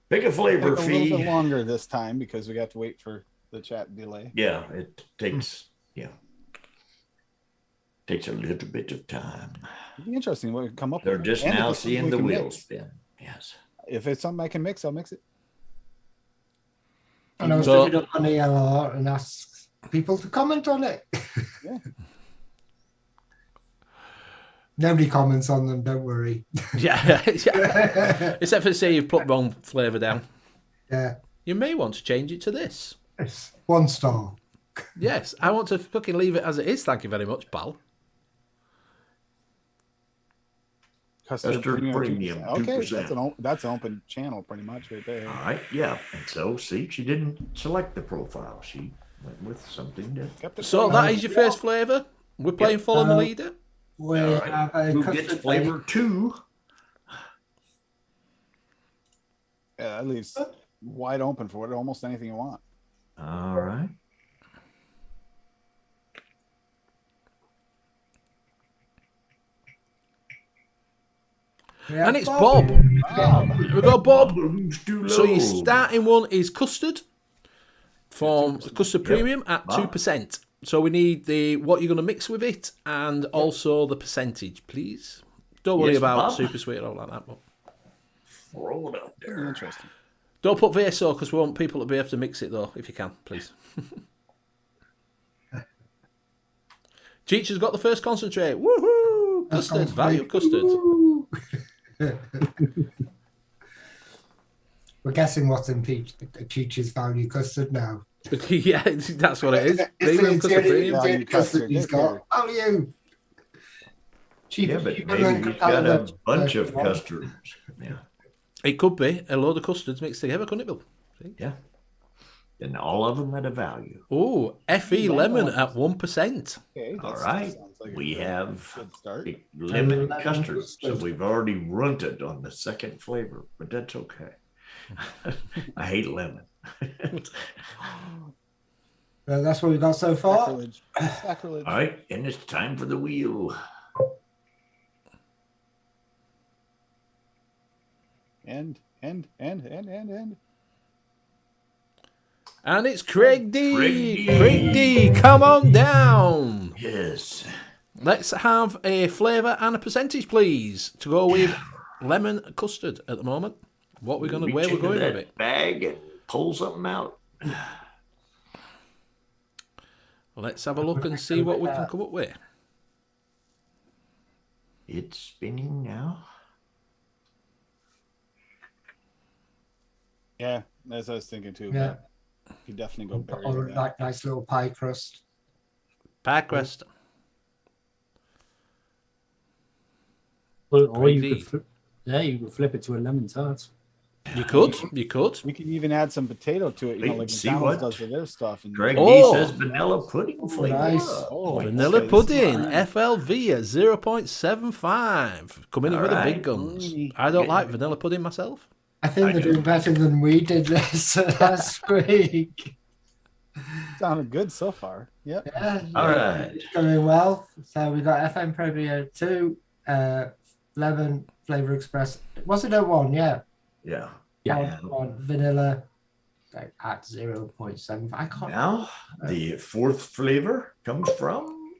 Pick a flavor, Took a little bit Fee. longer this time because we got to wait for the chat delay. Yeah, it takes takes a little bit of time. It'd be interesting what we come up They're with. just And if now it's something seeing we the can wheels mix. spin. Yes. If it's something I can mix, I'll mix it. And I'll So- stick it up on ELR and ask people to comment on it. Yeah. Nobody comments on them, don't worry. yeah. Except for say you've put wrong flavour down. Yeah. You may want to change it to this. It's 1 star. Yes, I want to fucking leave it as it is. Thank you very much, pal. Custard premium, 2%. Okay, 2%. that's an open channel pretty much right there. All right. Yeah. And so, see, she didn't select the profile. She went with something that. Kept it So going. that is your first flavour. We're playing follow the leader. We All right. have a Who gets custard flavor 2? Yeah, that leaves wide open for what almost anything you want. All right. Yeah, And it's Bob. Here we go, Bob. Balloons too So your low. starting one is Custard from Custard Yep. Premium at Bob. 2%. So we need the what you're going to mix with it and also the percentage, please. Don't worry Yes, about Bob. super sweet or all like that. But Throw it up there. Interesting. don't put VSO because we want people to be able to mix it though, if you can, please. Cheech has got the first concentrate. Woohoo! Custard, value custard. Woo. We're guessing what's in Peach's value custard now. Yeah, that's what it is. Premium It's the custard only- premium. it's the only Value custard custard, he's got. Value. Cheaper, Yeah, but cheaper maybe than he's got a competitive bunch of one. custards. Yeah. It could be a load of custards mixed together, couldn't it, Bill? Yeah. And all of them at a value. Oh, FE lemon at 1%. Okay, All that right. sounds like We a have good start. a lemon Lemon custard. So custard. we've already runted on the second flavor, but that's okay. I hate lemon. That's what we got so far. Sacrilege. Sacrilege. All right, and it's time for the wheel. And. And it's Craig D. Craig D. Craig D, come on down. Yes. Let's have a flavour and a percentage, please, to go with lemon custard at the moment. What we're going to, where Reach we're into going that with it. bag and pull something out. Let's have a look and see what we can come up with. It's spinning now. Yeah, as I was thinking too. Yeah. but You definitely go berry. Or with that. that nice little pie crust. Pie crust. Or you Pretty. could flip, you could flip it to a lemon tart. You could. You could. We could even add some potato to it, you know, Wait, like see McDonald's what? does with their stuff. And Greg Oh. D says vanilla pudding flavor. nice. Oh, Vanilla okay, pudding, this is fine. FLV at 0.75. Coming in with the big Alright. guns. I don't like vanilla pudding myself. I think I they're do. doing better than we did last week. Sounded good so far. Yep. Yeah, All right. it's going well. So we got FM Premier 2, lemon flavor express. Was it a 1? Yeah. Yeah. Yeah. One vanilla like, at 0.7. I can't. Now the fourth flavor comes from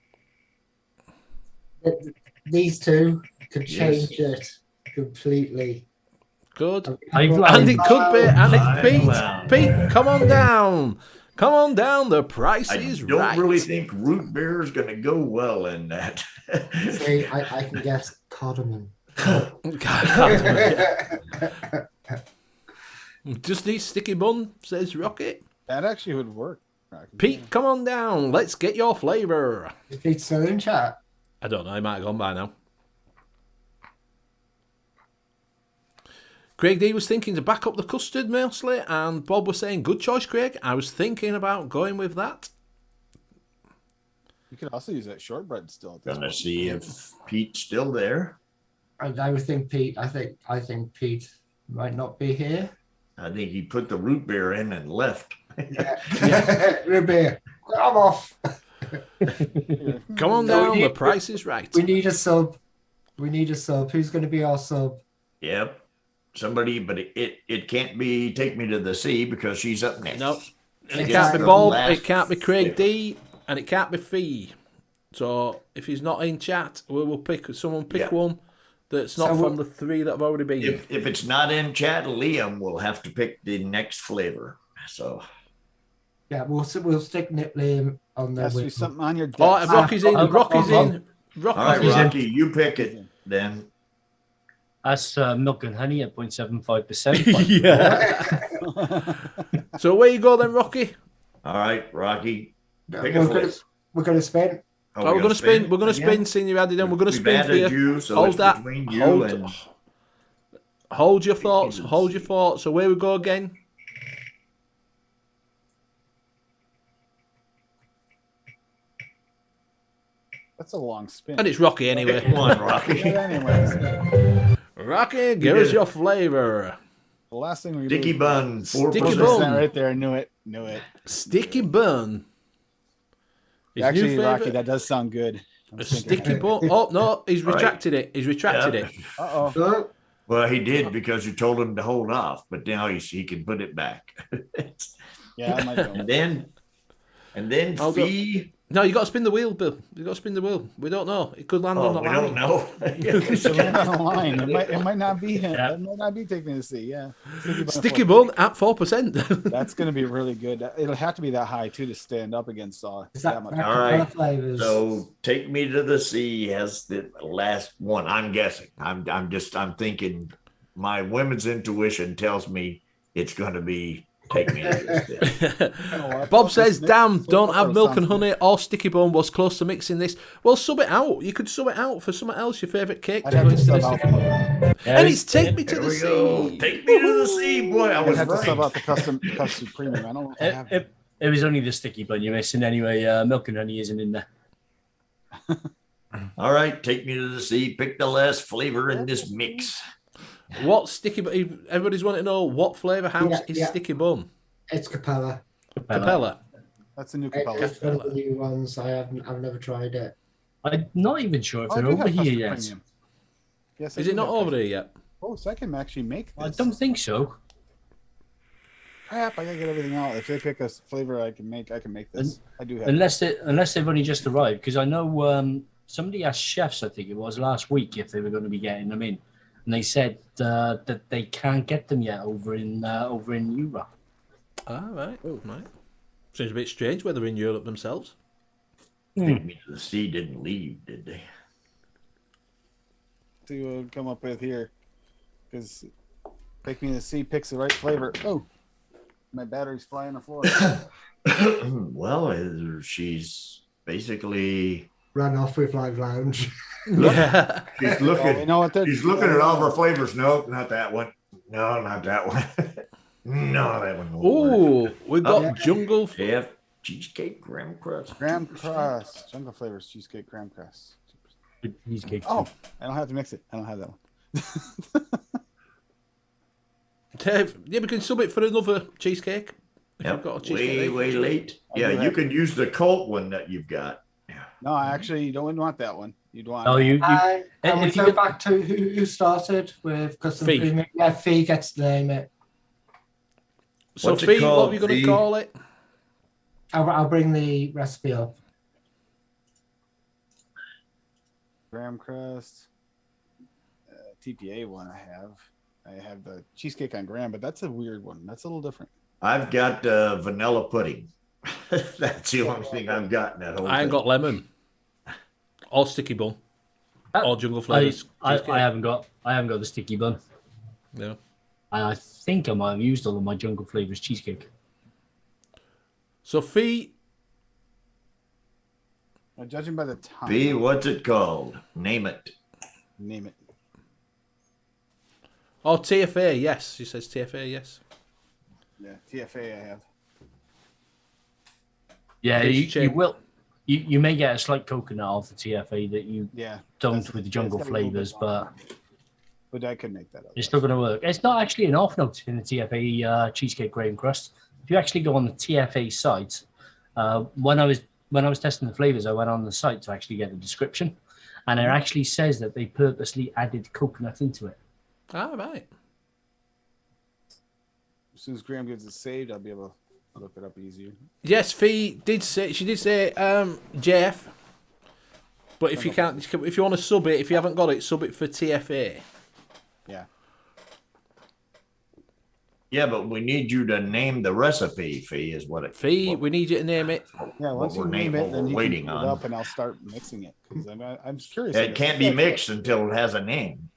These two could Yes. change it completely. Good. I've And it could be, and it's Pete. Wow. Pete, come on down. Come on down. The price I is don't right. really think root beer is going to go well in that. See, I can guess cardamom. Just need sticky bun, says Rocket. That actually would work. Rocky. Pete, come on down. Let's get your flavour. Is Pete still in chat? I don't know. He might have gone by now. Craig D was thinking to back up the custard mostly, and Bob was saying, good choice, Craig. I was thinking about going with that. You could also use that shortbread still. At this Gonna point. see if Pete's still there. I would think Pete. I think Pete might not be here. I think he put the root beer in and left. Root beer. I'm off. Come on No, we down. need- The price is right. We need a sub. Who's going to be our sub? Yep. Somebody, but it can't be Take Me to the Sea because she's up next. No. And it It's can't be the Bob, last it can't be Craig flavor. D, and it can't be Fee. So if he's not in chat, we will pick Yeah. one that's not So from we'll- the three that have already been. If it's not in chat, Liam will have to pick the next flavor. So Yeah, we'll stick Liam on there Has to be with something on your desk. Oh, Rocky's in. Oh, Rocky's oh, in. all right, Rocky's in. Rocky, you pick it then. That's milk and honey at 0.75%. Yeah. So where you go then, Rocky? All right, Rocky. Pick a we're gonna, flavor. we're going to spin. Oh, we're going to spin. We're going to again? spin. Seeing you added in, we're going to We've spin for added you. so Hold it's that. between you Hold, and hold your thoughts. Hold your thoughts. So where we go again? That's a long spin. And it's Rocky anyway. pick one, Rocky. Yeah, anyways, Rocky, give us your flavour. the last thing we Sticky do. bun. Sticky 4%. bun. Right there. Knew it. Knew it. Sticky bun. His Actually, new Rocky, favourite. that does sound good. A sticky bun. Oh no, he's retracted it. He's retracted it. Uh-oh. Well, he did because you told him to hold off, but now he can put it back. Yeah, I might go. and then Fee. No, you got to spin the wheel, Bill. You got to spin the wheel. We don't know. It could land on the We line. don't know. It's on the line. It might not be him. It might not be Tennesseee. Yeah. Sticky bun at 4%. That's going to be really good. It'll have to be that high too to stand up against that much. All right. So Take Me to the Sea has the last one. I'm guessing. I'm thinking. My women's intuition tells me it's going to be Take Me to the Sea. Bob says, "Damn, don't have milk and honey or sticky bun. Was close to mixing this. Well, sub it out. You could sub it out for something else. Your favourite cake. I'd have to sub out. And it's Take Me to the Sea. Take Me to the Sea, boy. I was I'd have to sub right. out the custom premium. I don't know if I have it. It was only the sticky bun you're missing anyway. Milk and honey isn't in there. All right, Take Me to the Sea. Pick the last flavor in this mix. What sticky bun? Everybody's wanting to know what flavour house is sticky bun. It's Capella. Capella. That's a new Capella. It's one of the new ones. I've never tried it. I'm not even sure if Oh, I they're do over have here custom yet. premium. Yes, Is it not over there yet? Oh, so I can actually make this. I don't think so. Crap, I gotta get everything out. If they pick a flavor I can make this. I do have Unless they've only just arrived, because I know somebody asked chefs, I think it was last week, if they were going to be getting them in, and they said that they can't get them yet over in Europe. Ah, right. Right. Seems a bit strange where they're in Europe themselves. Take Me to the Sea didn't leave, did they? See what we'll come up with here. Because Take Me to the Sea picks the right flavor. Oh, my battery's flying the floor. Well, she's basically Ran off with Live Lounge. Yeah. she's looking. You know what? She's looking at all of her flavors. No, not that one. No, not that one. No, that one. Oh, we've got jungle. Yeah, cheesecake, graham crust. Graham crust, jungle flavors, cheesecake, graham crust. Cheesecake. Oh, I don't have to mix it. I don't have that one. Dave, yeah, we can sub it for another cheesecake. If Yep. you've got a cheesecake. Way late. I Yeah, do you have- can use the Colt one that you've got. No, actually, you don't want that one. You'd want. Oh, you And we if you go could- back to who started with custom Fee. premium. Yeah, Fee gets to name it. So, What's it Fee, what called, are we going to Fee? call it? I'll bring the recipe up. Graham crust. TPA one I have. I have the cheesecake on graham, but that's a weird one. That's a little different. I've got vanilla pudding. That's the only thing I've got in that whole I ain't thing. got lemon. Or sticky bun. Or jungle flavours. I cheesecake. haven't got the sticky bun. Yeah. And I think I might have used all of my jungle flavors cheesecake. So, Fee, Judging by the time. B, what's it called? Name it. Name it. or TFA, yes. She says TFA, yes. Yeah, TFA I have. Yeah, Fish you chip. will. You may get a slight coconut off the TFA that you Yeah. don't that's- with the it's jungle got a little bit flavors, but But I could make that up. it's still going to work. It's not actually an off note in the TFA cheesecake graham crust. If you actually go on the TFA site, when I was testing the flavors, I went on the site to actually get the description, and it actually says that they purposely added coconut into it. Ah, right. As soon as Graham gets it saved, I'll be able to look it up easier. Yes, Fee did say, JF. But if you can't, if you want to sub it, if you haven't got it, sub it for TFA. Yeah. Yeah, but we need you to name the recipe. Fee is what it. Fee, what- we need you to name it. Yeah, once you we're name what it, then we're you waiting can put on. it up and I'll start mixing it. Because I'm curious. It can't be mixed until it has a name.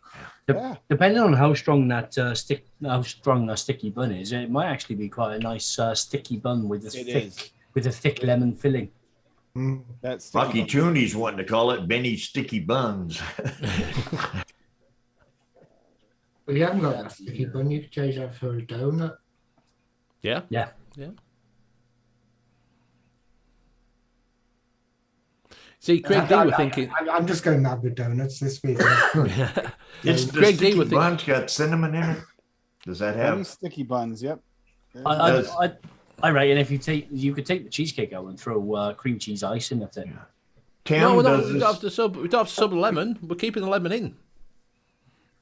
Yeah. Depending on how strong that sticky bun is, it might actually be quite a nice sticky bun with a It thick is. with a thick lemon filling. That's Rocky Tooney's wanting to call it Benny Sticky Buns. Well, you haven't got that sticky bun. You could change that for a donut. Yeah? Yeah. Yeah. See, Craig D were thinking. I'm just going mad with donuts this week. It's the Craig D sticky would think- bun's got cinnamon in it. Does that Any have? sticky buns? Yep. I reckon if you could take the cheesecake out and throw cream cheese ice in it. Then. Tim, No, does we don't have to sub the lemon. We're keeping the lemon in.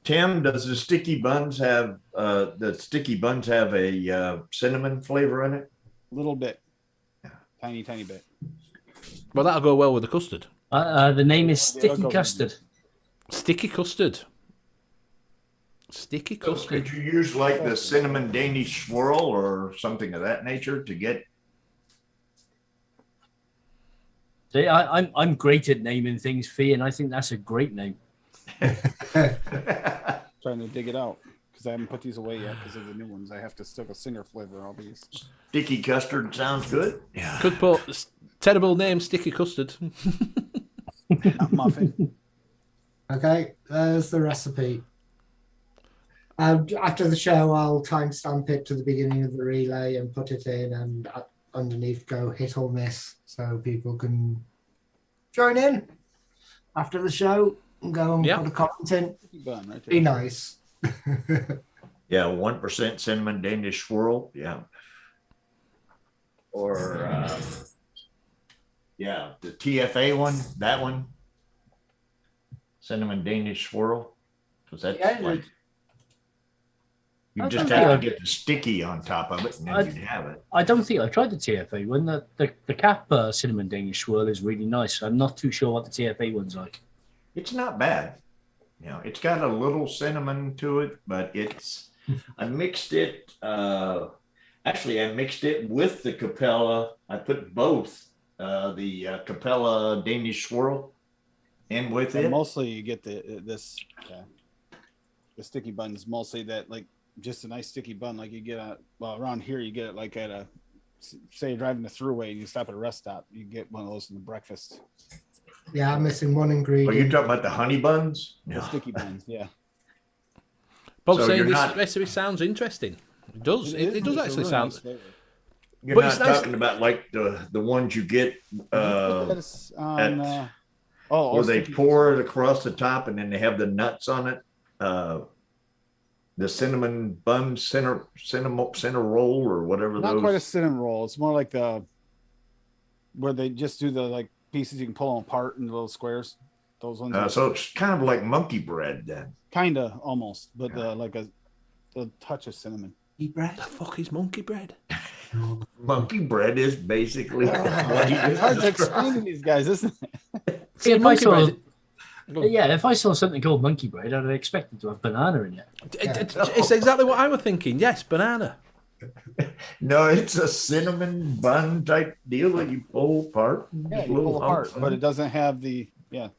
Tim, does the sticky buns have a cinnamon flavor in it? A little bit. Tiny bit. Well, that'll go well with the custard. The name is Sticky Custard. Sticky custard. Sticky custard. Could you use like the cinnamon Danish swirl or something of that nature to get? See, I'm great at naming things, Fee, and I think that's a great name. Trying to dig it out because I haven't put these away yet because of the new ones. I have to stick a singer flavor all these. Sticky custard sounds good. Yeah. Could put terrible name, sticky custard. Not muffin. Okay, there's the recipe. After the show, I'll timestamp it to the beginning of the relay and put it in, and underneath go hit or miss, so people can join in after the show and go and put a comment in. Right, be nice. Yeah, 1% cinnamon Danish swirl. Yeah. Or the TFA one, that one. Cinnamon Danish swirl. Because that's like you just have to get the sticky on top of it and then you'd have it. I don't think I tried the TFA one. The cap cinnamon Danish swirl is really nice. I'm not too sure what the TFA one's like. It's not bad. You know, it's got a little cinnamon to it, but I mixed it. Actually, I mixed it with the Capella. I put both the Capella Danish swirl in with it. Mostly you get the sticky buns. Mostly that like just a nice sticky bun like you get around here. You get it like at say you're driving the throughway and you stop at a rest stop. You get one of those in the breakfast. Yeah, I'm missing one ingredient. Are you talking about the honey buns? The sticky buns, yeah. Bob's saying this recipe sounds interesting. It does. It does actually sound. Nice You're not talking about like the ones you get where they pour it across the top and then they have the nuts on it. The cinnamon bun center roll or whatever. Not quite a cinnamon roll. It's more like where they just do the like pieces you can pull them apart in little squares. Those ones. So it's kind of like monkey bread then. Kinda almost, but like a touch of cinnamon. Bread? The fuck is monkey bread? Monkey bread is basically what you it's hard to explain to these guys, isn't it? See, if I saw something called monkey bread, I'd expect it to have banana in it. It's exactly what I was thinking. Yes, banana. No, it's a cinnamon bun type deal that you pull apart. Yeah, you pull apart, but it doesn't have the So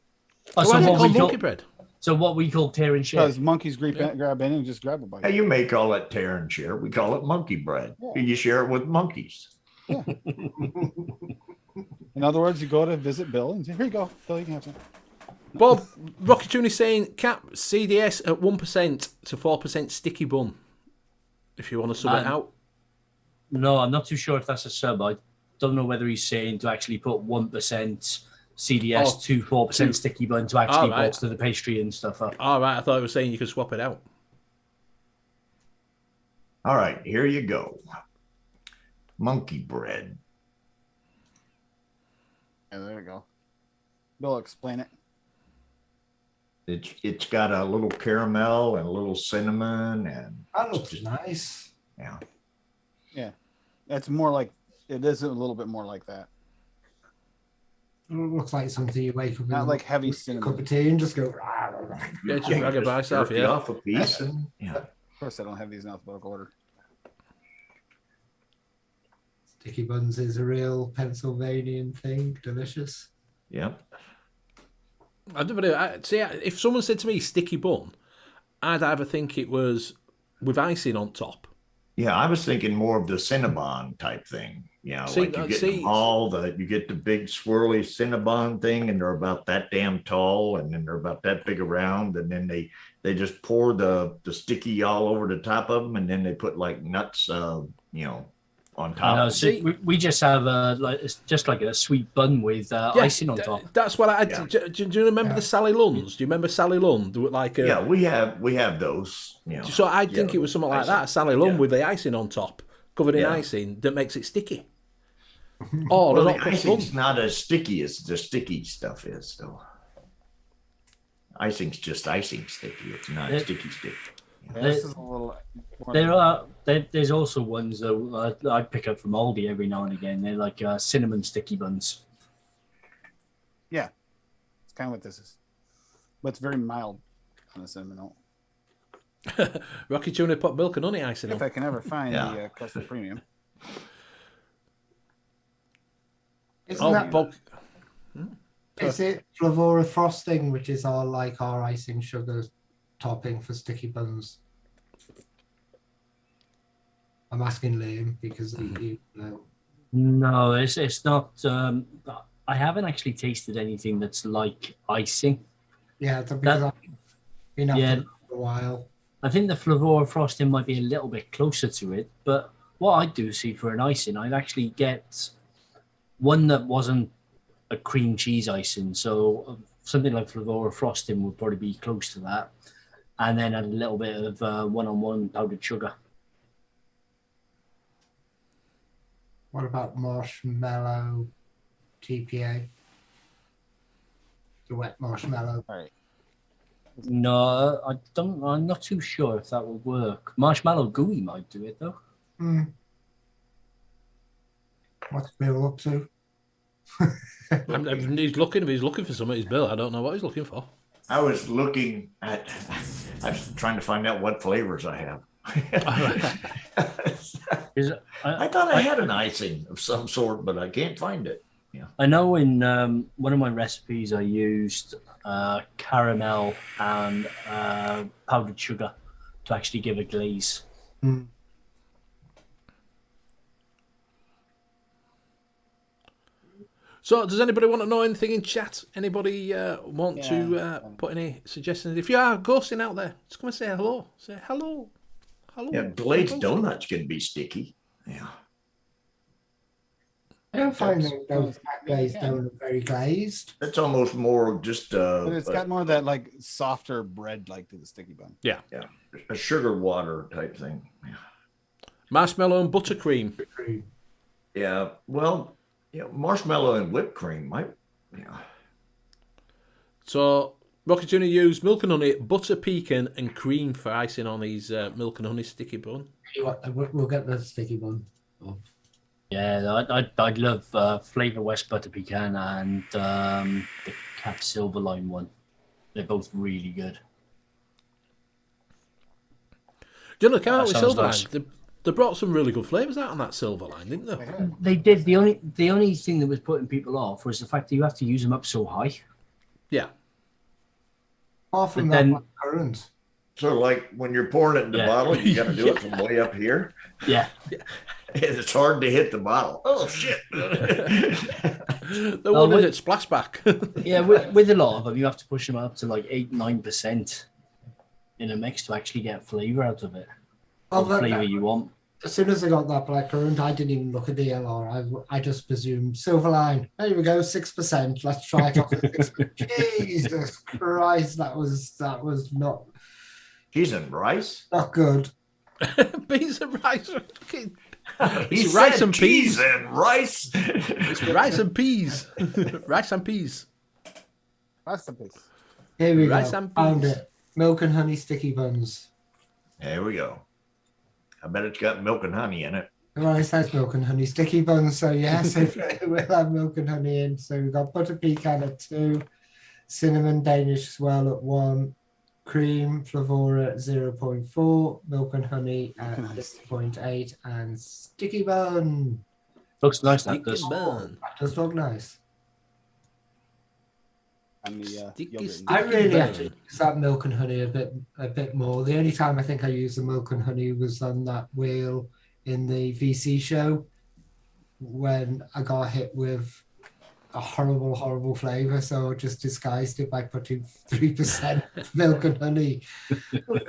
why is it called monkey bread? So what we call tear and share. Because monkeys grab in and just grab a bite. Hey, you may call it tear and share. We call it monkey bread. Yeah. You share it with monkeys. Yeah. In other words, you go to visit Bill and say, here you go, Bill, you can have some. Bob, Rocky Toon is saying cap CDS at 1% to 4% sticky bun. If you want to sub it out. No, I'm not too sure if that's a sub. I don't know whether he's saying to actually put 1% CDS to 4% sticky bun to actually bolster the pastry and stuff up. All right, I thought it was saying you could swap it out. All right, here you go. Monkey bread. Yeah, there we go. Bill, explain it. It's got a little caramel and a little cinnamon and that looks nice. Yeah. Yeah. That's more like it is a little bit more like that. It looks like something you wake up not like heavy cinnamon. Cup of tea and just go. Yeah, just drag it by yourself. Yeah. Off a piece. And, Of course, I don't have these in alphabetical order. Sticky buns is a real Pennsylvanian thing. Delicious. Yep. See, if someone said to me sticky bun, I'd either think it was with icing on top. Yeah, I was thinking more of the Cinnabon type thing. You know, like you get you get the big swirly Cinnabon thing, and they're about that damn tall, and then they're about that big around, and then they just pour the sticky all over the top of them, and then they put like nuts, on top. We just have it's just like a sweet bun with icing on top. That's what I. Do you remember the Sally Lunds? Do you remember Sally Lund? Like we have those. You know, so I think it was something like that, Sally Lund with the icing on top, covered in icing that makes it sticky. Oh, Well, they're the not icing's not as sticky as the sticky stuff is, though. Icing's just icing sticky. It's not sticky. Yeah, this is a little. More There's also ones though I pick up from Aldi every now and again. They're like cinnamon sticky buns. Yeah, it's kind of what this is, but it's very mild on the cinnamon roll. Rocky Tuna put milk and honey icing If on. I can ever find the custard premium. Is it Flavora frosting, which is our icing sugar topping for sticky buns? I'm asking Liam because you know. No, it's not. I haven't actually tasted anything that's like icing. Yeah, because I've been after it for a while. I think the Flavora frosting might be a little bit closer to it, but what I do see for an icing, I'd actually get one that wasn't a cream cheese icing. So something like Flavora frosting would probably be close to that. And then add a little bit of one-on-one powdered sugar. What about marshmallow TPA? The wet marshmallow. All right. No, I don't. I'm not too sure if that would work. Marshmallow gooey might do it though. What's Bill up to? He's looking for something. His Bill. I don't know what he's looking for. I was looking at. I was trying to find out what flavors I have. I thought I had an icing of some sort, but I can't find it. Yeah. I know in one of my recipes I used caramel and powdered sugar to actually give a glaze. So, does anybody want to know anything in chat? Anybody want to put any suggestions? If you are ghosting out there, just come and say hello. Say hello. Hello. Yeah, glazed donuts can be sticky. Yeah. I don't find those glazed donuts very glazed. It's almost more just But it's got more of that like softer bread like to the sticky bun. Yeah. A sugar water type thing. Yeah. Marshmallow and buttercream. Yeah. Well, marshmallow and whipped cream might. Yeah. So Rocky Tuna used milk and honey, butter, pecan, and cream for icing on his milk and honey sticky bun. We'll get the sticky bun. Yeah, I'd love Flavor West butter pecan and the Cat Silverline one. They're both really good. Do you know, they came out with sounds Silverline? nice. They brought some really good flavours out on that Silverline, didn't they? They did. The only thing that was putting people off was the fact that you have to use them up so high. Yeah. Apart from But that then- So like when you're pouring it in the bottle, you got to do it from way up here. Yeah. It's hard to hit the bottle. Oh shit! The one is at splashback. Yeah, with a lot of them, you have to push them up to like 8-9% in a mix to actually get flavour out of it. Oh, The flavour you want. as soon as I got that blackcurrant, I didn't even look at the DLR. I just presumed Silverline. There we go, 6%. Let's try it off. Jesus Christ, that was not Cheese and rice. not good. Beans and rice. He It's rice said and cheese peas. and rice. It's rice and peas. Rice and peas. That's the piece. Here we Rice go. and Found peas. it. Milk and honey sticky buns. There we go. I bet it's got milk and honey in it. Well, it says milk and honey sticky buns, so yes, we'll have milk and honey in. So we've got butter pecan at 2, cinnamon Danish swirl at 1, cream flavora at 0.4, milk and honey at 0.8, and sticky bun. Looks nice, that does. Bun. That does look nice. And the Sticky, yogurt. sticky. I really bun. have to use that milk and honey a bit more. The only time I think I used the milk and honey was on that wheel in the VC show when I got hit with a horrible flavor. So I just disguised it by putting 3% milk and honey.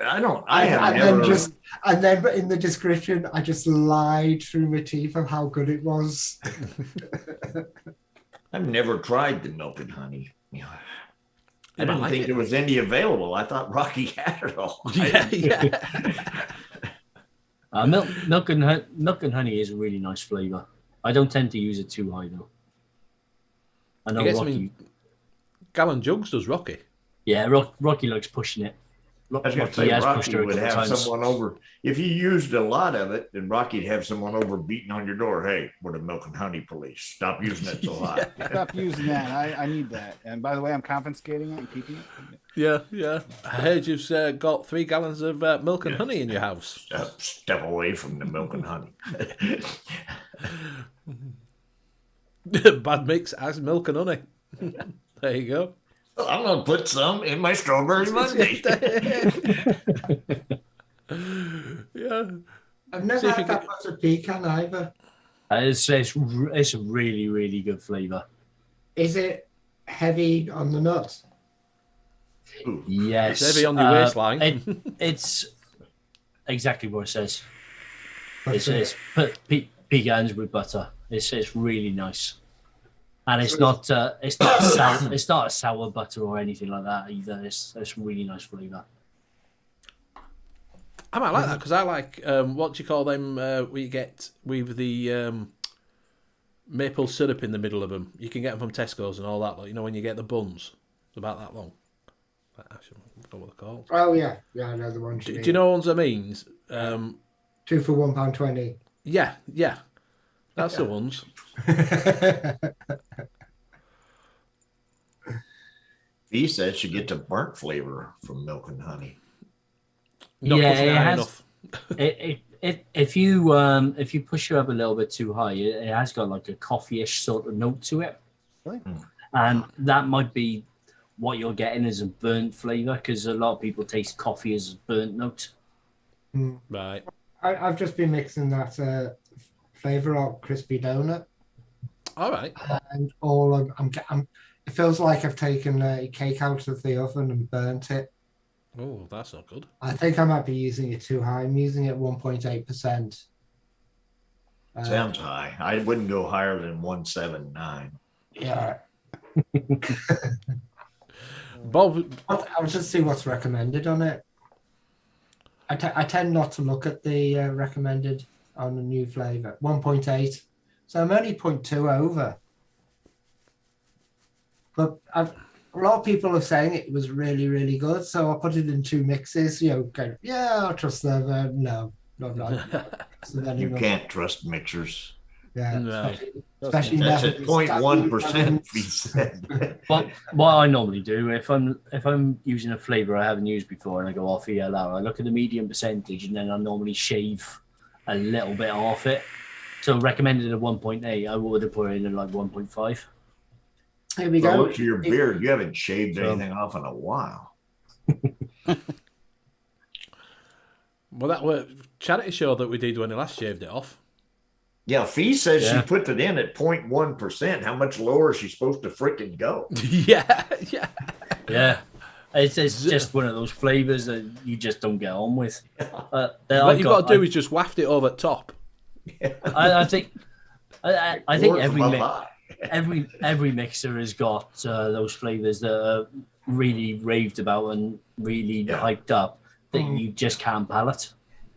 I have never. And then in the description, I just lied through my teeth of how good it was. I've never tried the milk and honey. I didn't like think it. there was any available. I thought Rocky had it all. Yeah. Milk and honey is a really nice flavour. I don't tend to use it too high though. I know Rocky. Gallon jugs does Rocky. Yeah, Rocky likes pushing it. I was going to say, has Rocky pushed her a would couple have times. someone over. If you used a lot of it, then Rocky'd have someone over beating on your door. Hey, we're the milk and honey police. Stop using it so hot. Stop using that. I need that. And by the way, I'm confiscating it and keeping it. Yeah. I heard you've got 3 gallons of milk and honey in your house. Step away from the milk and honey. Bad mix as milk and honey. There you go. I'm going to put some in my strawberry Monday. Yeah. I've never had that much of pecan either. It's a really, really good flavour. Is it heavy on the nuts? Ooh. Yes. It's heavy on your waistline. It's exactly what it says. It says pecans with butter. It's really nice. And it's not sour, it's not a sour butter or anything like that either. It's really nice flavour. I might like that because I like what do you call them? Where you get with the maple syrup in the middle of them. You can get them from Tesco's and all that. Like, you know when you get the buns, it's about that long. Actually, I don't know what they're called. Oh yeah, I know the ones. Do you know ones I mean? 2 for £1.20. Yeah, that's the ones. He says you get the burnt flavor from milk and honey. Not yeah, pushing it high has. enough. If you push it up a little bit too high, it has got like a coffee-ish sort of note to it, Really? and that might be what you're getting as a burnt flavour because a lot of people taste coffee as a burnt note. Right. I've just been mixing that flavour of crispy donut, All right. and it feels like I've taken a cake out of the oven and burnt it. Oh, that's not good. I think I might be using it too high. I'm using it 1.8%. Sounds high. I wouldn't go higher than 179. Yeah. Bob, I'll just see what's recommended on it. I tend not to look at the recommended on the new flavour. 1.8. So I'm only 0.2 over. But a lot of people are saying it was really, really good. So I put it in 2 mixes. I'll trust them. No. You can't trust mixers. Yeah. No. Especially That's now at 0.1%. He said. What I normally do if I'm using a flavour I haven't used before and I go off ELR, I look at the medium percentage and then I normally shave a little bit off it. So recommended at 1.8, I would have put it in at like 1.5. Here we Well, go. look at your beard. You haven't shaved anything off in a while. well, that was charity show that we did when he last shaved it off. Yeah, Fee says Yeah. she put it in at 0.1%. How much lower is she supposed to freaking go? Yeah. Yeah. It's just one of those flavours that you just don't get on with. What you've got to do is just waft it over the top. I think Lord, every from mix, up high. every mixer has got those flavors that are really raved about and really hyped up that you just can't palate.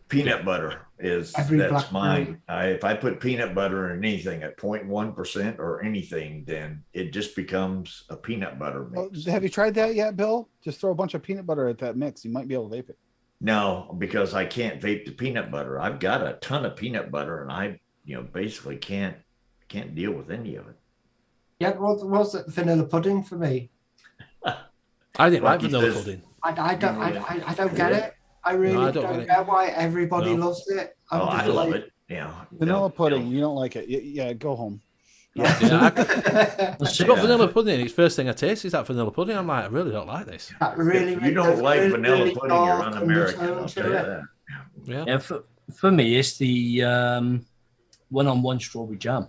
Peanut butter is Every that's blackberry. mine. If I put peanut butter in anything at 0.1% or anything, then it just becomes a peanut butter Well, mix. have you tried that yet, Bill? Just throw a bunch of peanut butter at that mix. You might be able to vape it. No, because I can't vape the peanut butter. I've got a ton of peanut butter, and I, basically can't deal with any of it. Yeah, what was it? Vanilla pudding for me. I didn't like Rocky vanilla says- pudding. I don't get it. I really No, I don't don't get it. get why everybody No. loves it. Oh, I love it. Yeah. Vanilla No, pudding. no. You don't like it. Yeah, go home. Yeah. It's got vanilla pudding in it. It's first thing I taste is that vanilla pudding. I'm like, I really don't like this. That really, If you don't there's like really, vanilla really pudding, you're dark un-American. I'll undertone tell to you it. that. Yeah. Yeah, for me, it's the one-on-one strawberry jam.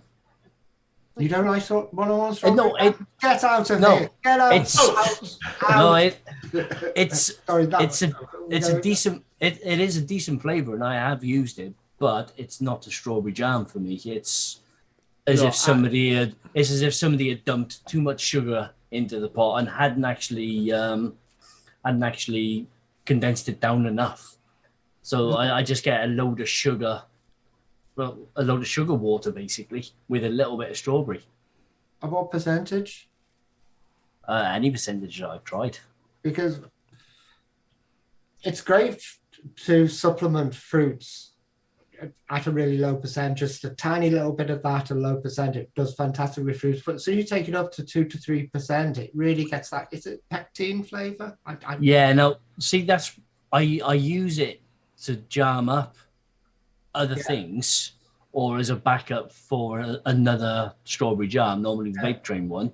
You don't like one-on-one No, get out of no, here. Get out. it's- out. no, it's Sorry, that it's a decent. It is a decent flavor, and I have used it, but it's not a strawberry jam for me. It's as No, if somebody had dumped too much sugar into the pot and hadn't actually condensed it down enough. So I just get a load of sugar Well, a load of sugar water, basically, with a little bit of strawberry. And what percentage? Any percentage that I've tried. Because it's great to supplement fruits at a really low percent. Just a tiny little bit of that, a low percent, it does fantastic with fruits. But so you take it up to 2 to 3%, it really gets that. Is it pectin flavor? Yeah, no. See, that's I use it to jam up other things, or as a backup for another strawberry jam, normally the vape train one.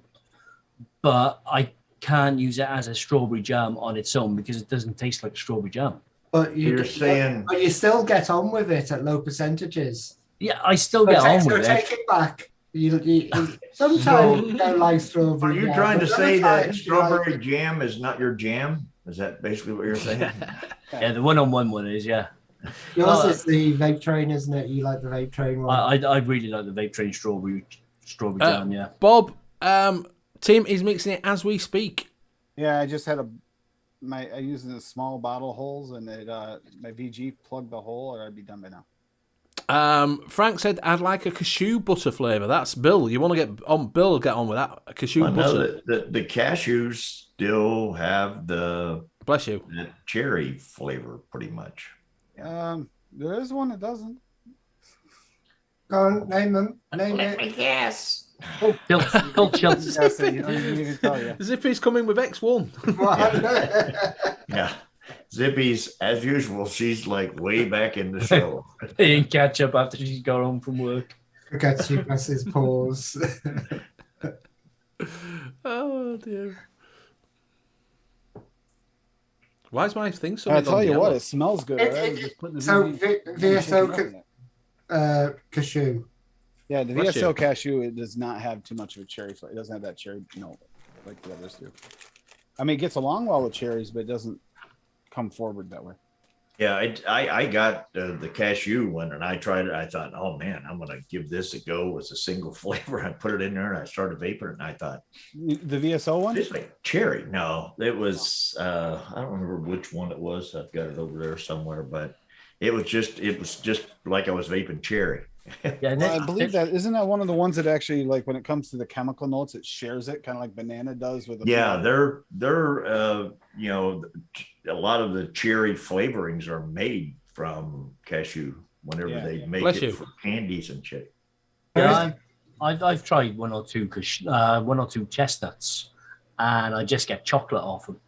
But I can't use it as a strawberry jam on its own because it doesn't taste like strawberry jam. But You're saying, but you still get on with it at low percentages. Yeah, I still get on with it. Take it back. You sometimes you don't like strawberry. are you jam, trying to but say that sometimes you strawberry like it. jam is not your jam? Is that basically what you're saying? Yeah, the one-on-one one is, yeah. Yours is the vape train, isn't it? You like the vape train one. I really like the vape train strawberry jam, yeah. Bob, Tim is mixing it as we speak. Yeah, I just had I used the small bottle holes, and it my VG plugged the hole, or I'd be done by now. Frank said, I'd like a cashew butter flavour. That's Bill. You want to get on? Bill will get on with that. A cashew butter. The cashews still have the Bless you. cherry flavor, pretty much. There is one that doesn't. Go on, name them. Name it. Yes. Cold chills. Yes, you don't even need to tell you. Zippy's coming with X1. Yeah. Zippy's, as usual, she's like way back in the show. They didn't catch up after she got home from work. Forgets to press his pause. Oh, dear. Why is my thing so I'll tell you what, it smells good. So VSO cashew. Yeah, the VSO cashew, it does not have too much of a cherry flavor. It doesn't have that cherry note like the others do. I mean, it gets along well with cherries, but it doesn't come forward that way. Yeah, I got the cashew one, and I tried it. I thought, oh man, I'm gonna give this a go. It's a single flavor. I put it in there, and I started vaping, and I thought, the VSO one, it's like cherry. No, it was I don't remember which one it was. I've got it over there somewhere, but it was just like I was vaping cherry. Yeah, well, I believe that isn't that one of the ones that actually, like, when it comes to the chemical notes, it shares it kind of like banana does with. They're you know, a lot of the cherry flavorings are made from cashew whenever they make it for candies and shit. Yeah, I've tried one or two chestnuts, and I just get chocolate off them.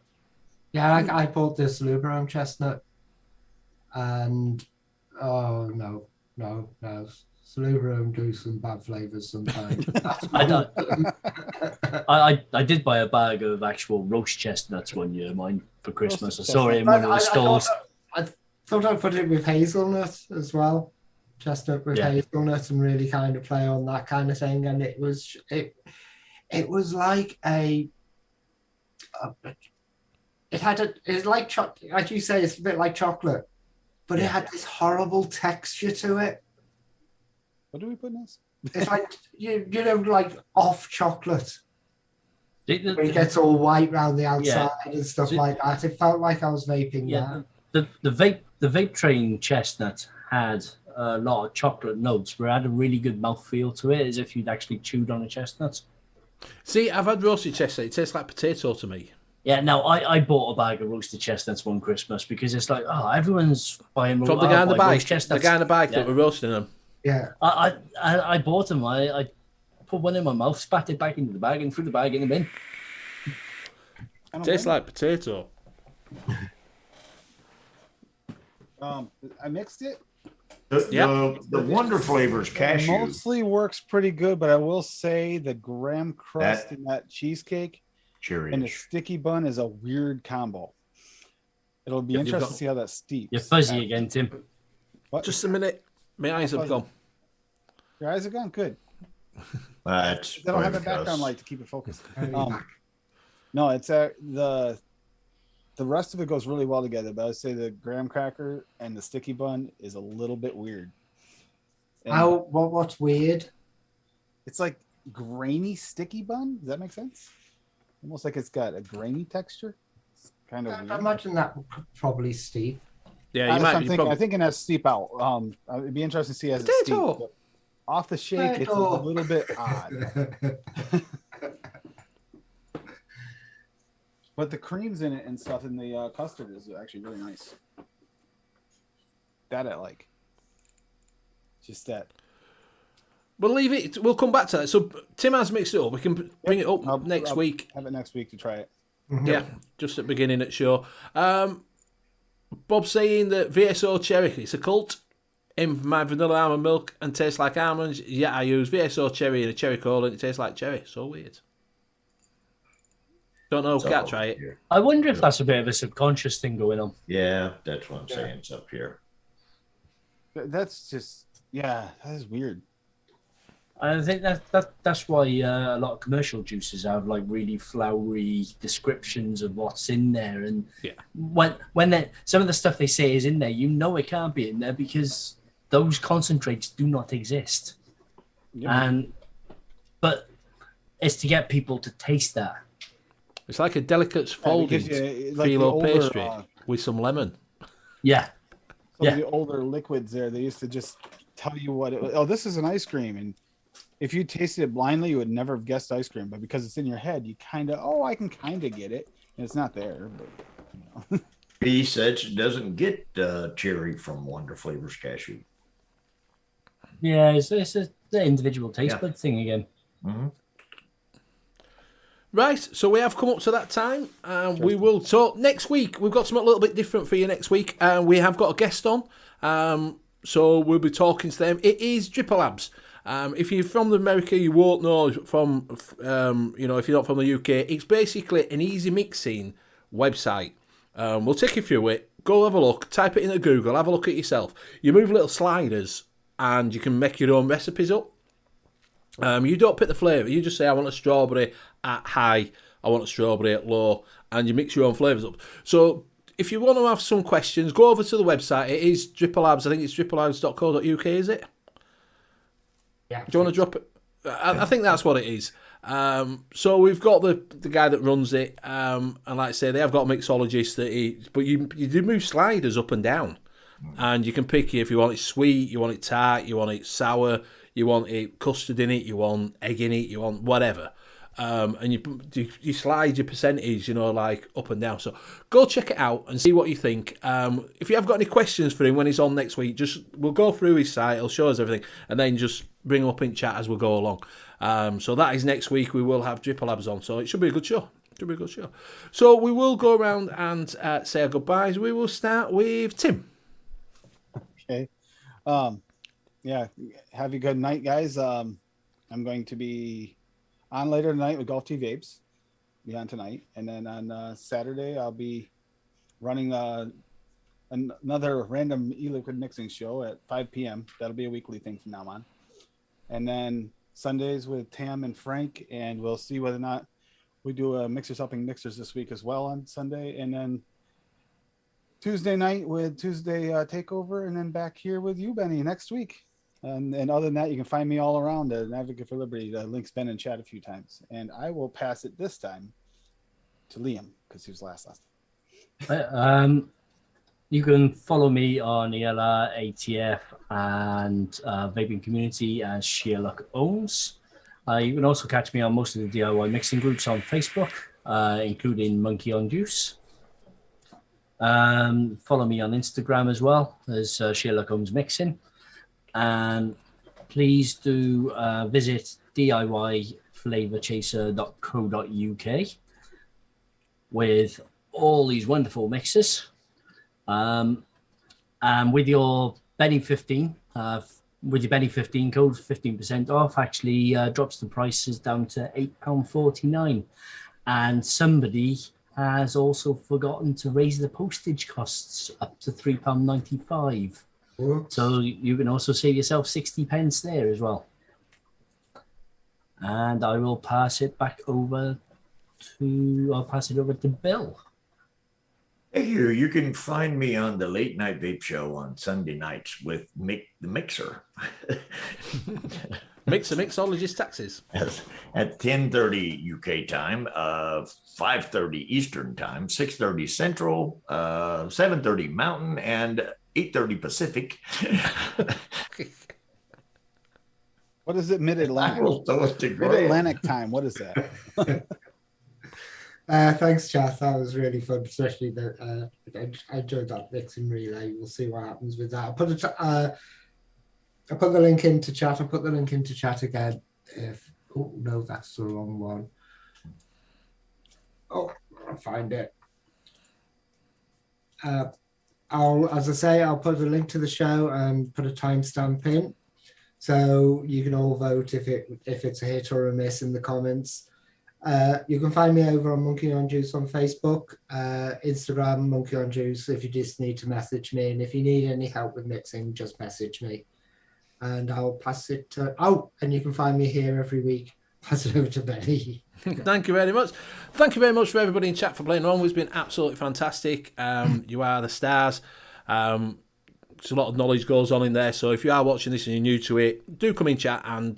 Yeah, I bought this Luberon chestnut, and oh no. Luberon do some bad flavors sometimes. I did buy a bag of actual roast chestnuts one year, mine for Christmas. I saw it in one of the stores. I thought I'd put it with hazelnut as well, chestnut with hazelnut, and really kind of play on that kind of thing. And it was like it's like chocolate, like you say, it's a bit like chocolate, but it had this horrible texture to it. What do we put in this? It's like you know, like off chocolate. It gets all white around the outside and stuff like that. It felt like I was vaping that. The vape train chestnut had a lot of chocolate notes, but it had a really good mouthfeel to it, as if you'd actually chewed on a chestnut. See, I've had roasted chestnut. It tastes like potato to me. Yeah, no, I bought a bag of roasted chestnuts one Christmas because it's like, everyone's buying from the guy on the bike. The guy on the bike that were roasting them. Yeah, I bought them. I put one in my mouth, spat it back into the bag, and threw the bag in the bin. Tastes like potato. I mixed it. The Wonder Flavors cashew mostly works pretty good, but I will say the graham crust in that cheesecake and the sticky bun is a weird combo. It'll be interesting to see how that steeps. You're fuzzy again, Tim. What? Just a minute. My eyes have gone. Your eyes are gone? Good. I don't have a background light to keep it focused. No, it's the rest of it goes really well together, but I would say the graham cracker and the sticky bun is a little bit weird. What's weird? It's like grainy sticky bun. Does that make sense? Almost like it's got a grainy texture. It's kind of weird. I imagine that would probably steep. Yeah, That's you what might. I'm thinking. I'm thinking that's steep out. It'd be interesting to see as it's steep. Potato. Off the shake, it's a little bit odd. But the creams in it and stuff in the custard is actually really nice. That I like. Just that. We'll leave it. We'll come back to that. So Tim has mixed it up. We can bring it up next week. Have it next week to try it. Yeah, just at the beginning at show. Bob's saying that VSO cherry, it's a cult. In my vanilla almond milk and tastes like almonds. Yeah, I use VSO cherry in a cherry cola and it tastes like cherry. So weird. Don't know. Can't try it. I wonder if that's a bit of a subconscious thing going on. Yeah, that's what I'm saying. It's up here. That's just, that is weird. I think that's why a lot of commercial juices have like really flowery descriptions of what's in there, and when some of the stuff they say is in there, you know it can't be in there because those concentrates do not exist. But it's to get people to taste that. It's like a delicate folded phyllo pastry with some lemon. Yeah. Some of the older liquids there, they used to just tell you what this is an ice cream, and if you tasted it blindly, you would never have guessed ice cream. But because it's in your head, you I can kind of get it, and it's not there. But, B says it doesn't get cherry from Wonder Flavors cashew. Yeah, it's the individual taste bud thing again. Mm-hmm. Right, so we have come up to that time, and we will talk next week. We've got something a little bit different for you next week, and we have got a guest on, so we'll be talking to them. It is Dripper Labs. If you're from America, you won't know from, if you're not from the UK, it's basically an easy mixing website. We'll take you through it. Go have a look, type it into Google, have a look at yourself. You move little sliders, and you can make your own recipes up. You don't pick the flavour. You just say, I want a strawberry at high, I want a strawberry at low, and you mix your own flavours up. So if you want to have some questions, go over to the website. It is Dripper Labs. I think it's dripperlabs.co.uk, is it? Yeah. Do you want to drop it? I think that's what it is. So we've got the guy that runs it, and like I say, they have got a mixologist but you do move sliders up and down, and you can pick if you want it sweet, you want it tart, you want it sour, you want it custard in it, you want egg in it, you want whatever. And you slide your percentage, like up and down. So go check it out and see what you think. If you have got any questions for him when he's on next week, we'll go through his site, he'll show us everything, and then just bring him up in chat as we go along. So that is next week. We will have Dripper Labs on, so it should be a good show. So we will go around and say our goodbyes. We will start with Tim. Okay. Have a good night, guys. I'm going to be on later tonight with Golf Tea Vapes. Be on tonight. And then on Saturday, I'll be running another random e-liquid mixing show at 5 p.m. That'll be a weekly thing from now on. And then Sundays with Tam and Frank, and we'll see whether or not we do a Mixers Helping Mixers this week as well on Sunday. And then Tuesday night with Tuesday Takeover, and then back here with you, Benny, next week. And other than that, you can find me all around an Advocate for Liberty. The link's been in chat a few times. And I will pass it this time to Liam, because he was last time. You can follow me on ELR, ATF, and Vaping Community as Sherlock Owns. You can also catch me on most of the DIY mixing groups on Facebook, including Monkey on Juice. Follow me on Instagram as well as Sherlock Owns Mixing. And please do visit DIYflavorchaser.co.uk with all these wonderful mixes. And with your Benny 15, with your Benny 15 code, 15% off, actually drops the prices down to £8.49. And somebody has also forgotten to raise the postage costs up to £3.95. So you can also save yourself 60 pence there as well. And I will pass it over to Bill. Hey, you can find me on the Late Night Vape Show on Sunday nights with the Mixer. Mixologist taxes. At 10:30 UK time, 5:30 Eastern time, 6:30 Central, 7:30 Mountain, and 8:30 Pacific. What is it? Mid-Atlantic. Mid-Atlantic Mid-Atlantic time. What is that? Thanks, chat. That was really fun, especially that I enjoyed that mixing relay. We'll see what happens with that. I put the link into chat. I'll put the link into chat again. Oh no, that's the wrong one. Oh, I'll find it. I'll put a link to the show and put a timestamp in, so you can all vote if it's a hit or a miss in the comments. You can find me over on Monkey on Juice on Facebook, Instagram, Monkey on Juice, if you just need to message me. And if you need any help with mixing, just message me. And I'll pass it to... Oh, and you can find me here every week. Pass it over to Benny. Thank you very much. Thank you very much for everybody in chat for playing along. It's been absolutely fantastic. You are the stars. A lot of knowledge goes on in there, so if you are watching this and you're new to it, do come in chat and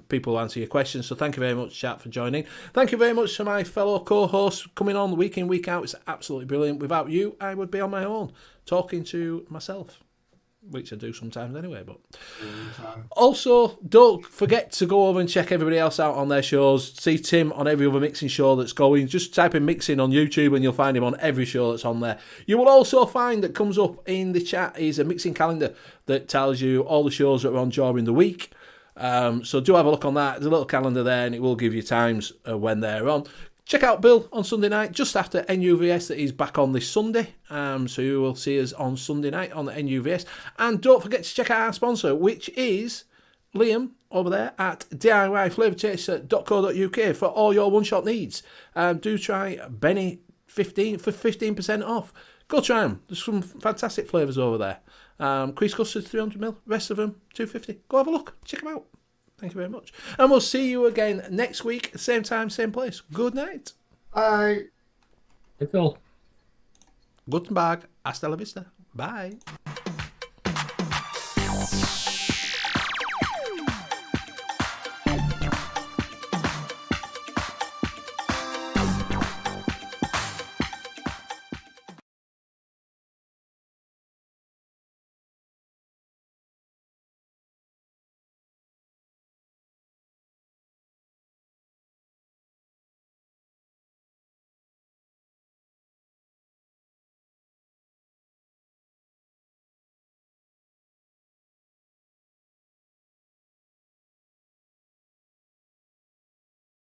people will answer your questions. So thank you very much, chat, for joining. Thank you very much to my fellow co-hosts coming on week in, week out. It's absolutely brilliant. Without you, I would be on my own talking to myself, which I do sometimes anyway. But also, don't forget to go over and check everybody else out on their shows. See Tim on every other mixing show that's going. Just type in mixing on YouTube and you'll find him on every show that's on there. You will also find that comes up in the chat is a mixing calendar that tells you all the shows that are on during the week. So do have a look on that. There's a little calendar there and it will give you times when they're on. Check out Bill on Sunday night, just after NUVS, that he's back on this Sunday. So you will see us on Sunday night on the NUVS. And don't forget to check out our sponsor, which is Liam over there at DIYFlavorchaser.co.uk for all your one-shot needs. Do try Benny 15 for 15% off. Go try them. There's some fantastic flavours over there. Crease Custards 300ml, rest of them 250. Go have a look. Check them out. Thank you very much. And we'll see you again next week, same time, same place. Good night. Bye. It's all. Guten Tag. Hasta la vista. Bye.